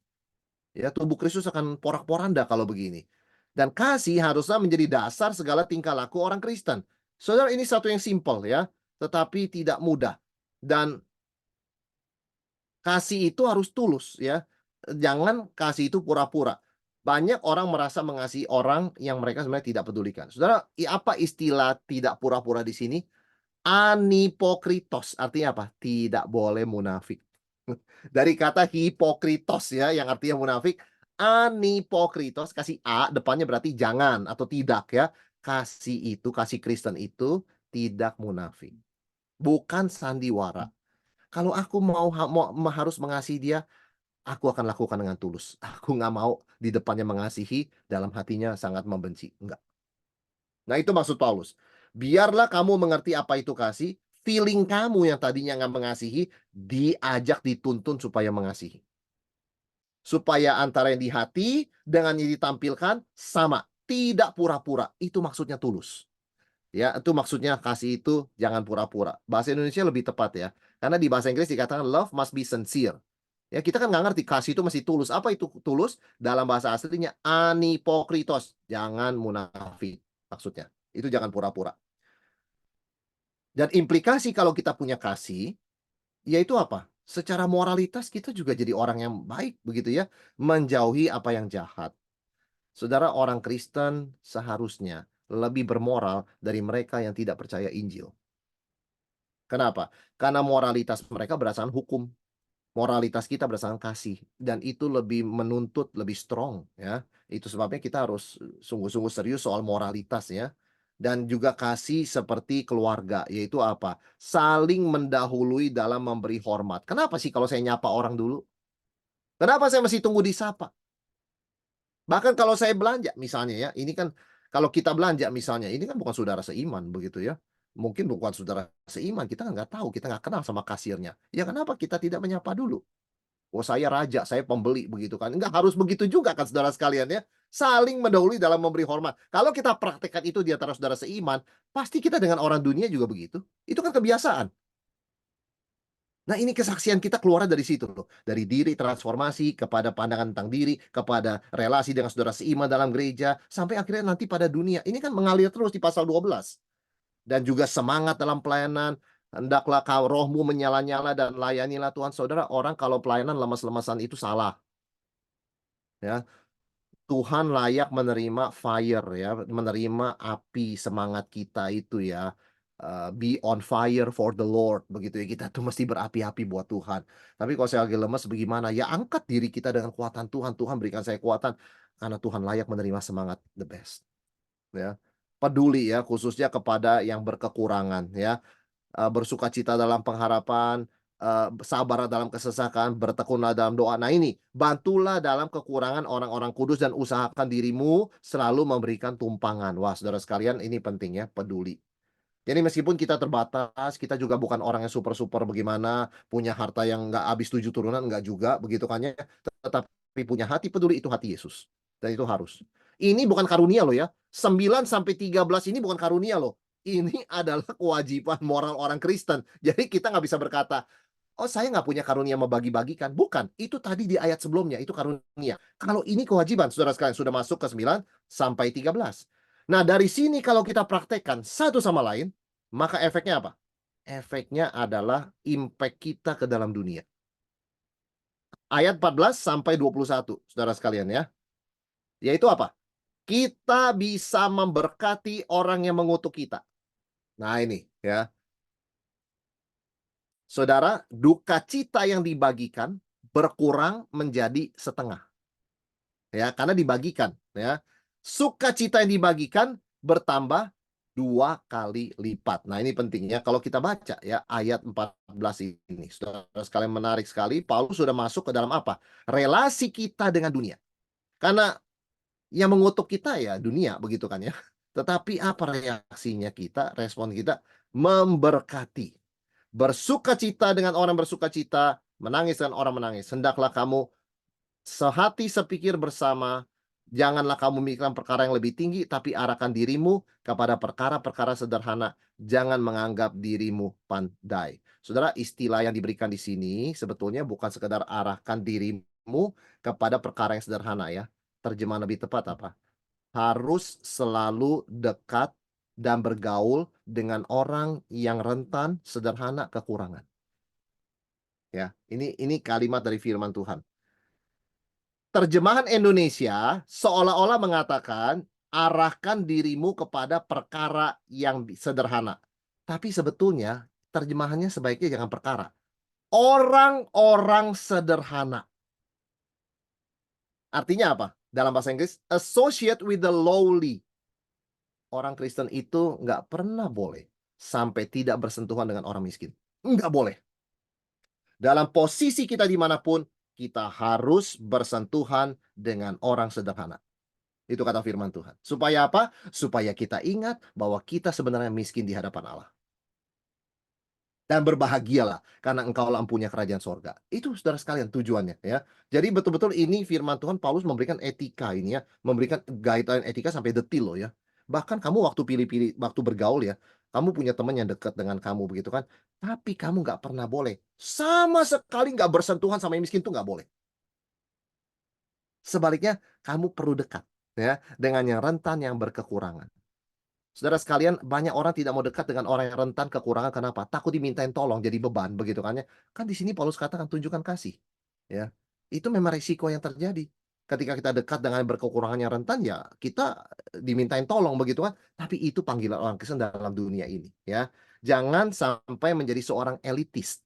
Ya, tubuh Kristus akan porak-poranda kalau begini. Dan kasih harusnya menjadi dasar segala tingkah laku orang Kristen. Saudara, ini satu yang simpel ya, tetapi tidak mudah. Dan kasih itu harus tulus ya. Jangan kasih itu pura-pura. Banyak orang merasa mengasihi orang yang mereka sebenarnya tidak pedulikan. Saudara, apa istilah tidak pura-pura di sini? Anipokritos, artinya apa? Tidak boleh munafik. Dari kata hipokritos ya, yang artinya munafik, anipokritos, kasih a depannya berarti jangan atau tidak ya. Kasih Kristen itu tidak munafik. Bukan sandiwara. Kalau aku harus mengasihi dia, aku akan lakukan dengan tulus. Aku nggak mau di depannya mengasihi, dalam hatinya sangat membenci. Enggak. Nah, itu maksud Paulus. Biarlah kamu mengerti apa itu kasih, feeling kamu yang tadinya nggak mengasihi, diajak dituntun supaya mengasihi. Supaya antara yang di hati dengan yang ditampilkan sama, tidak pura-pura. Itu maksudnya tulus. Ya, itu maksudnya kasih itu jangan pura-pura. Bahasa Indonesia lebih tepat ya. Karena di bahasa Inggris dikatakan love must be sincere. Ya, kita kan nggak ngerti kasih itu mesti tulus. Apa itu tulus? Dalam bahasa aslinya anipokritos, jangan munafik maksudnya. Itu jangan pura-pura. Dan implikasi kalau kita punya kasih, yaitu apa? Secara moralitas kita juga jadi orang yang baik begitu ya, menjauhi apa yang jahat. Saudara, orang Kristen seharusnya lebih bermoral dari mereka yang tidak percaya Injil. Kenapa? Karena moralitas mereka berdasarkan hukum. Moralitas kita berdasarkan kasih dan itu lebih menuntut, lebih strong ya. Itu sebabnya kita harus sungguh-sungguh serius soal moralitas ya. Dan juga kasih seperti keluarga, yaitu apa? Saling mendahului dalam memberi hormat. Kenapa sih kalau saya nyapa orang dulu? Kenapa saya mesti tunggu disapa? Bahkan kalau saya belanja misalnya ya, ini kan kalau kita belanja misalnya, ini kan bukan saudara seiman begitu ya. Mungkin bukan saudara seiman, kita kan nggak tahu, kita nggak kenal sama kasirnya. Ya kenapa kita tidak menyapa dulu? Oh saya raja, saya pembeli begitu kan. Enggak harus begitu juga kan saudara sekalian ya. Saling mendahului dalam memberi hormat. Kalau kita praktekkan itu di antara saudara seiman, pasti kita dengan orang dunia juga begitu. Itu kan kebiasaan. Nah ini kesaksian kita keluar dari situ loh. Dari diri transformasi, kepada pandangan tentang diri, kepada relasi dengan saudara seiman dalam gereja, sampai akhirnya nanti pada dunia. Ini kan mengalir terus di pasal 12. Dan juga semangat dalam pelayanan, hendaklah kau rohmu menyala-nyala dan layanilah Tuhan. Saudara, orang kalau pelayanan lemas-lemasan itu salah. Ya, Tuhan layak menerima fire ya, menerima api semangat kita itu ya. Be on fire for the Lord begitu ya. Kita tuh mesti berapi-api buat Tuhan. Tapi kalau saya lagi lemas bagaimana? Ya angkat diri kita dengan kuatan Tuhan. Tuhan berikan saya kuatan karena Tuhan layak menerima semangat the best ya. Peduli ya khususnya kepada yang berkekurangan ya. Bersukacita dalam pengharapan, sabar dalam kesesakan, bertekunlah dalam doa. Nah ini, bantulah dalam kekurangan orang-orang kudus dan usahakan dirimu selalu memberikan tumpangan. Wah, saudara sekalian, ini penting ya, peduli. Jadi meskipun kita terbatas, kita juga bukan orang yang super-super bagaimana, punya harta yang nggak habis 7 turunan, nggak juga, begitu kan ya. Tetapi punya hati peduli, itu hati Yesus. Dan itu harus. Ini bukan karunia loh ya. 9 sampai 13 ini bukan karunia loh. Ini adalah kewajiban moral orang Kristen. Jadi kita nggak bisa berkata, oh saya nggak punya karunia membagi-bagikan. Bukan, itu tadi di ayat sebelumnya, itu karunia. Kalau ini kewajiban, saudara sekalian, sudah masuk ke 9 sampai 13. Nah, dari sini kalau kita praktekkan satu sama lain, maka efeknya apa? Efeknya adalah impact kita ke dalam dunia. Ayat 14 sampai 21, saudara sekalian ya. Yaitu apa? Kita bisa memberkati orang yang mengutuk kita. Nah, ini ya. Saudara, duka cita yang dibagikan berkurang menjadi setengah. Ya, karena dibagikan ya. Sukacita yang dibagikan bertambah 2 kali lipat. Nah, ini pentingnya kalau kita baca ya ayat 14 ini. Saudara sekalian menarik sekali, Paulus sudah masuk ke dalam apa? Relasi kita dengan dunia. Karena yang mengutuk kita ya dunia begitu kan ya. Tetapi apa reaksinya kita, respon kita? Memberkati. Bersukacita dengan orang bersukacita, menangis dengan orang menangis. Hendaklah kamu sehati sepikir bersama, janganlah kamu memikirkan perkara yang lebih tinggi, tapi arahkan dirimu kepada perkara-perkara sederhana. Jangan menganggap dirimu pandai. Saudara, istilah yang diberikan di sini sebetulnya bukan sekedar arahkan dirimu kepada perkara yang sederhana ya. Terjemahan lebih tepat apa? Harus selalu dekat dan bergaul dengan orang yang rentan, sederhana, kekurangan. Ya, ini kalimat dari firman Tuhan. Terjemahan Indonesia seolah-olah mengatakan, arahkan dirimu kepada perkara yang sederhana. Tapi sebetulnya terjemahannya sebaiknya jangan perkara. Orang-orang sederhana. Artinya apa? Dalam bahasa Inggris, associate with the lowly. Orang Kristen itu nggak pernah boleh sampai tidak bersentuhan dengan orang miskin. Nggak boleh. Dalam posisi kita dimanapun, kita harus bersentuhan dengan orang sederhana. Itu kata firman Tuhan. Supaya apa? Supaya kita ingat bahwa kita sebenarnya miskin di hadapan Allah. Dan berbahagialah karena engkau empunya kerajaan sorga. Itu saudara sekalian tujuannya ya. Jadi betul-betul ini firman Tuhan, Paulus memberikan etika ini ya. Memberikan guideline etika sampai detil loh ya. Bahkan kamu waktu pilih-pilih, waktu bergaul ya. Kamu punya teman yang dekat dengan kamu begitu kan. Tapi kamu nggak pernah boleh. Sama sekali nggak bersentuhan sama yang miskin tuh nggak boleh. Sebaliknya kamu perlu dekat ya dengan yang rentan, yang berkekurangan. Saudara sekalian, banyak orang tidak mau dekat dengan orang yang rentan kekurangan. Kenapa? Takut dimintain tolong, jadi beban, begitu kan ya. Kan di sini Paulus katakan tunjukkan kasih. Ya, itu memang risiko yang terjadi. Ketika kita dekat dengan berkekurangan yang rentan, ya kita dimintain tolong, begitu kan. Tapi itu panggilan orang Kristen dalam dunia ini. Ya, jangan sampai menjadi seorang elitis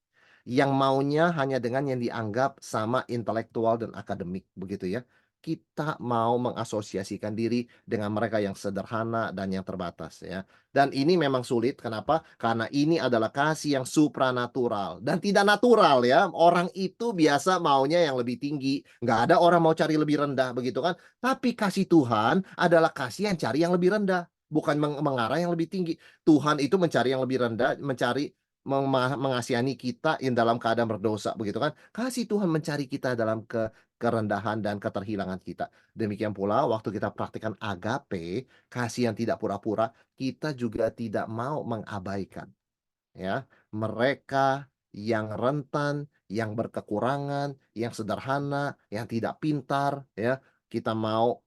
yang maunya hanya dengan yang dianggap sama intelektual dan akademik, begitu ya. Kita mau mengasosiasikan diri dengan mereka yang sederhana dan yang terbatas ya. Dan ini memang sulit, kenapa? Karena ini adalah kasih yang supranatural dan tidak natural ya. Orang itu biasa maunya yang lebih tinggi, nggak ada orang mau cari lebih rendah begitu kan. Tapi kasih Tuhan adalah kasih yang cari yang lebih rendah, bukan mengarah yang lebih tinggi. Tuhan itu mencari yang lebih rendah, mencari mengasihani kita yang dalam keadaan berdosa begitu kan. Kasih Tuhan mencari kita dalam kerendahan dan keterhilangan kita. Demikian pula waktu kita praktikkan agape, kasih yang tidak pura-pura, kita juga tidak mau mengabaikan ya mereka yang rentan, yang berkekurangan, yang sederhana, yang tidak pintar ya. Kita mau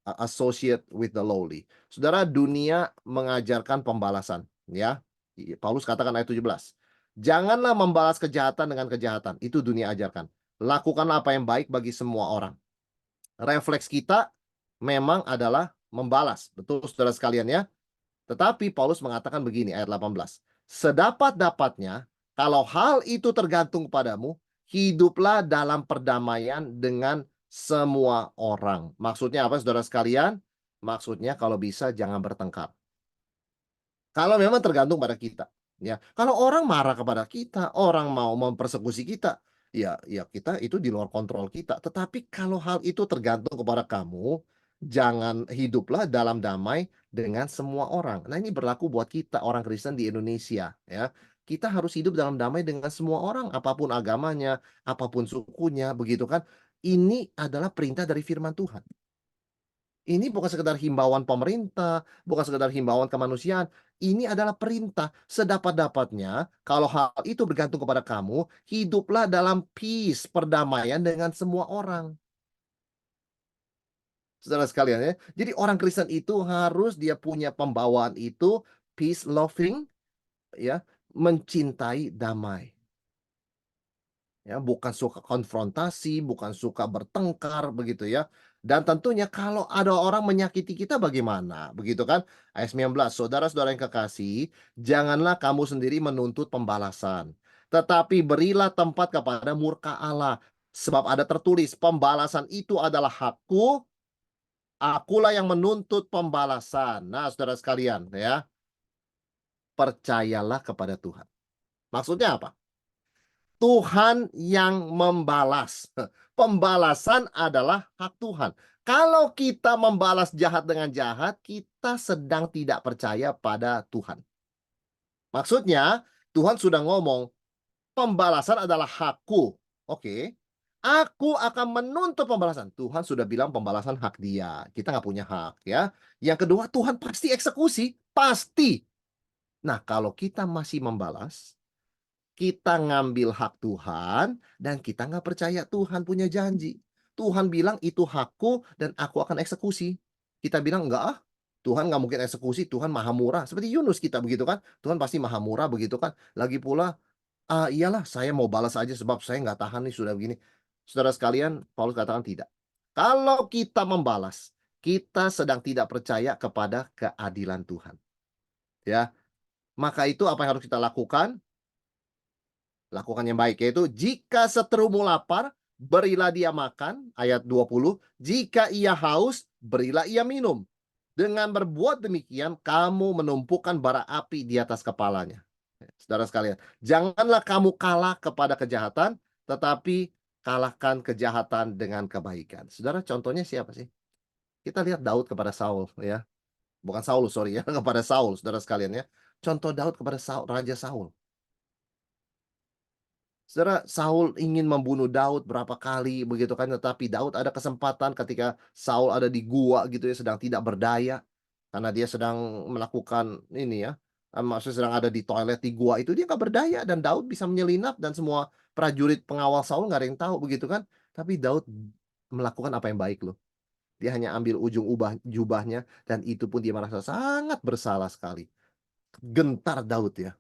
associate with the lowly. Saudara, dunia mengajarkan pembalasan ya. Paulus katakan ayat 17. Janganlah membalas kejahatan dengan kejahatan. Itu dunia ajarkan. Lakukanlah apa yang baik bagi semua orang. Refleks kita memang adalah membalas. Betul saudara sekalian ya. Tetapi Paulus mengatakan begini ayat 18. Sedapat-dapatnya kalau hal itu tergantung padamu, hiduplah dalam perdamaian dengan semua orang. Maksudnya apa saudara sekalian? Maksudnya kalau bisa jangan bertengkar. Kalau memang tergantung pada kita, ya. Kalau orang marah kepada kita, orang mau mempersekusi kita, ya kita itu di luar kontrol kita. Tetapi kalau hal itu tergantung kepada kamu, jangan hiduplah dalam damai dengan semua orang. Nah, ini berlaku buat kita orang Kristen di Indonesia, ya. Kita harus hidup dalam damai dengan semua orang, apapun agamanya, apapun sukunya, begitu kan. Ini adalah perintah dari firman Tuhan. Ini bukan sekedar himbauan pemerintah, bukan sekedar himbauan kemanusiaan. Ini adalah perintah. Sedapat-dapatnya, kalau hal itu bergantung kepada kamu, hiduplah dalam peace, perdamaian dengan semua orang. Saudara sekalian ya. Jadi orang Kristen itu harus dia punya pembawaan itu peace loving ya, mencintai damai. Ya, bukan suka konfrontasi, bukan suka bertengkar begitu ya. Dan tentunya kalau ada orang menyakiti kita bagaimana? Begitu kan? Ayat 19, saudara-saudara yang kekasih, janganlah kamu sendiri menuntut pembalasan, tetapi berilah tempat kepada murka Allah. Sebab ada tertulis, pembalasan itu adalah hakku, akulah yang menuntut pembalasan. Nah, saudara sekalian ya, percayalah kepada Tuhan. Maksudnya apa? Tuhan yang membalas. Pembalasan adalah hak Tuhan. Kalau kita membalas jahat dengan jahat, kita sedang tidak percaya pada Tuhan. Maksudnya, Tuhan sudah ngomong, pembalasan adalah hakku. Oke. Aku akan menuntut pembalasan. Tuhan sudah bilang pembalasan hak dia. Kita nggak punya hak ya. Yang kedua, Tuhan pasti eksekusi. Pasti. Nah, kalau kita masih membalas, kita ngambil hak Tuhan dan kita nggak percaya Tuhan punya janji. Tuhan bilang itu hakku dan aku akan eksekusi. Kita bilang enggak ah, Tuhan nggak mungkin eksekusi, Tuhan maha murah. Seperti Yunus kita begitu kan. Tuhan pasti maha murah begitu kan. Lagi pula, ah, iyalah saya mau balas aja sebab saya nggak tahan nih sudah begini. Saudara sekalian, Paulus katakan tidak. Kalau kita membalas, kita sedang tidak percaya kepada keadilan Tuhan. Ya, maka itu apa yang harus kita lakukan? Lakukan yang baik, yaitu jika seterumu lapar, berilah dia makan, ayat 20. Jika ia haus, berilah ia minum. Dengan berbuat demikian, kamu menumpukan bara api di atas kepalanya. Saudara sekalian, janganlah kamu kalah kepada kejahatan, tetapi kalahkan kejahatan dengan kebaikan. Saudara, contohnya siapa sih? Kita lihat Daud kepada Saul, ya. Bukan Saul, sorry ya, kepada Saul, saudara sekalian ya. Contoh Daud kepada Saul, Raja Saul. Saudara, Saul ingin membunuh Daud berapa kali begitu kan, tetapi Daud ada kesempatan ketika Saul ada di gua gitu ya, sedang tidak berdaya karena dia sedang melakukan ini ya, maksudnya sedang ada di toilet di gua itu dia nggak berdaya dan Daud bisa menyelinap dan semua prajurit pengawal Saul nggak ada yang tahu begitu kan, tapi Daud melakukan apa yang baik loh. Dia hanya ambil ujung jubahnya, dan itu pun dia merasa sangat bersalah sekali. Gentar Daud ya.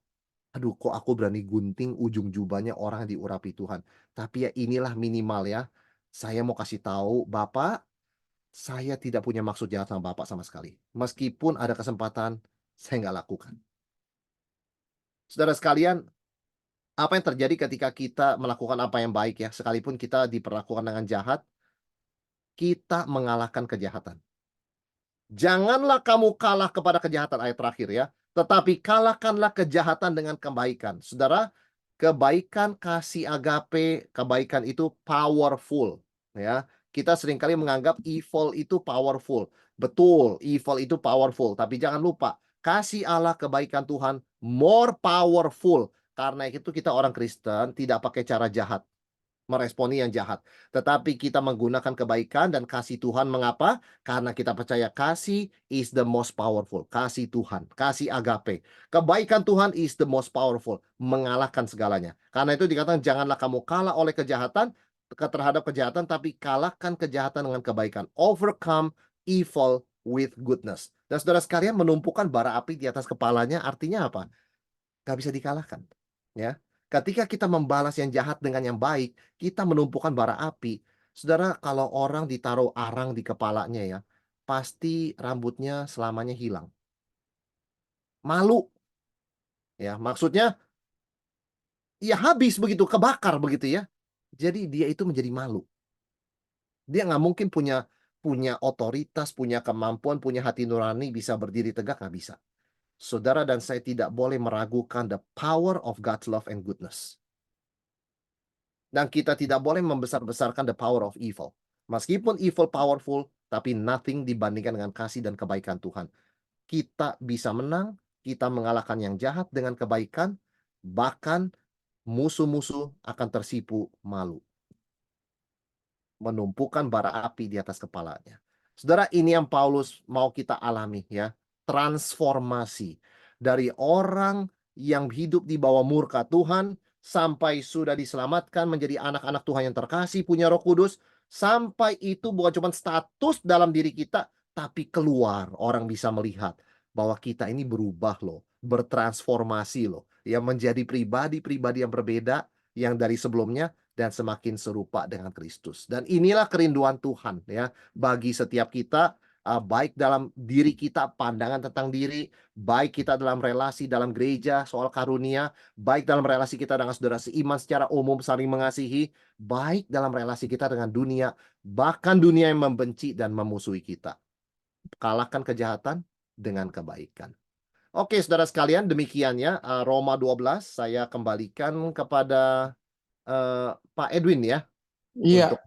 Aduh, kok aku berani gunting ujung jubahnya orang yang diurapi Tuhan. Tapi ya inilah minimal ya. Saya mau kasih tahu, Bapak, saya tidak punya maksud jahat sama Bapak sama sekali. Meskipun ada kesempatan, saya nggak lakukan. Saudara sekalian, apa yang terjadi ketika kita melakukan apa yang baik ya, sekalipun kita diperlakukan dengan jahat, kita mengalahkan kejahatan. Janganlah kamu kalah kepada kejahatan, ayat terakhir ya. Tetapi kalahkanlah kejahatan dengan kebaikan. Saudara, kebaikan kasih agape, kebaikan itu powerful. Ya, kita seringkali menganggap evil itu powerful. Betul, evil itu powerful. Tapi jangan lupa, kasih Allah, kebaikan Tuhan more powerful. Karena itu kita orang Kristen tidak pakai cara jahat meresponi yang jahat. Tetapi kita menggunakan kebaikan dan kasih Tuhan. Mengapa? Karena kita percaya kasih is the most powerful. Kasih Tuhan, kasih agape. Kebaikan Tuhan is the most powerful. Mengalahkan segalanya. Karena itu dikatakan janganlah kamu kalah oleh kejahatan, terhadap kejahatan, tapi kalahkan kejahatan dengan kebaikan. Overcome evil with goodness. Dan saudara sekalian, menumpukan bara api di atas kepalanya artinya apa? Gak bisa dikalahkan. Ya, ketika kita membalas yang jahat dengan yang baik, kita menumpukan bara api. Saudara, kalau orang ditaruh arang di kepalanya ya, pasti rambutnya selamanya hilang. Malu. Ya, maksudnya ya habis begitu, kebakar begitu ya. Jadi dia itu menjadi malu. Dia nggak mungkin punya punya otoritas, punya kemampuan, punya hati nurani, bisa berdiri tegak, nggak bisa. Saudara dan saya tidak boleh meragukan the power of God's love and goodness. Dan kita tidak boleh membesar-besarkan the power of evil. Meskipun evil powerful, tapi nothing dibandingkan dengan kasih dan kebaikan Tuhan. Kita bisa menang, kita mengalahkan yang jahat dengan kebaikan, bahkan musuh-musuh akan tersipu malu. Menumpukan bara api di atas kepalanya. Saudara, ini yang Paulus mau kita alami ya. Transformasi dari orang yang hidup di bawah murka Tuhan sampai sudah diselamatkan menjadi anak-anak Tuhan yang terkasih, punya Roh Kudus, sampai itu bukan cuma status dalam diri kita, tapi keluar orang bisa melihat bahwa kita ini berubah loh, bertransformasi loh, yang menjadi pribadi-pribadi yang berbeda yang dari sebelumnya, dan semakin serupa dengan Kristus. Dan inilah kerinduan Tuhan ya bagi setiap kita, baik dalam diri kita, pandangan tentang diri, baik kita dalam relasi dalam gereja soal karunia, baik dalam relasi kita dengan saudara seiman secara umum saling mengasihi, baik dalam relasi kita dengan dunia, bahkan dunia yang membenci dan memusuhi kita. Kalahkan kejahatan dengan kebaikan. Oke, saudara sekalian, demikian ya Roma 12. Saya kembalikan kepada Pak Edwin ya Iya, untuk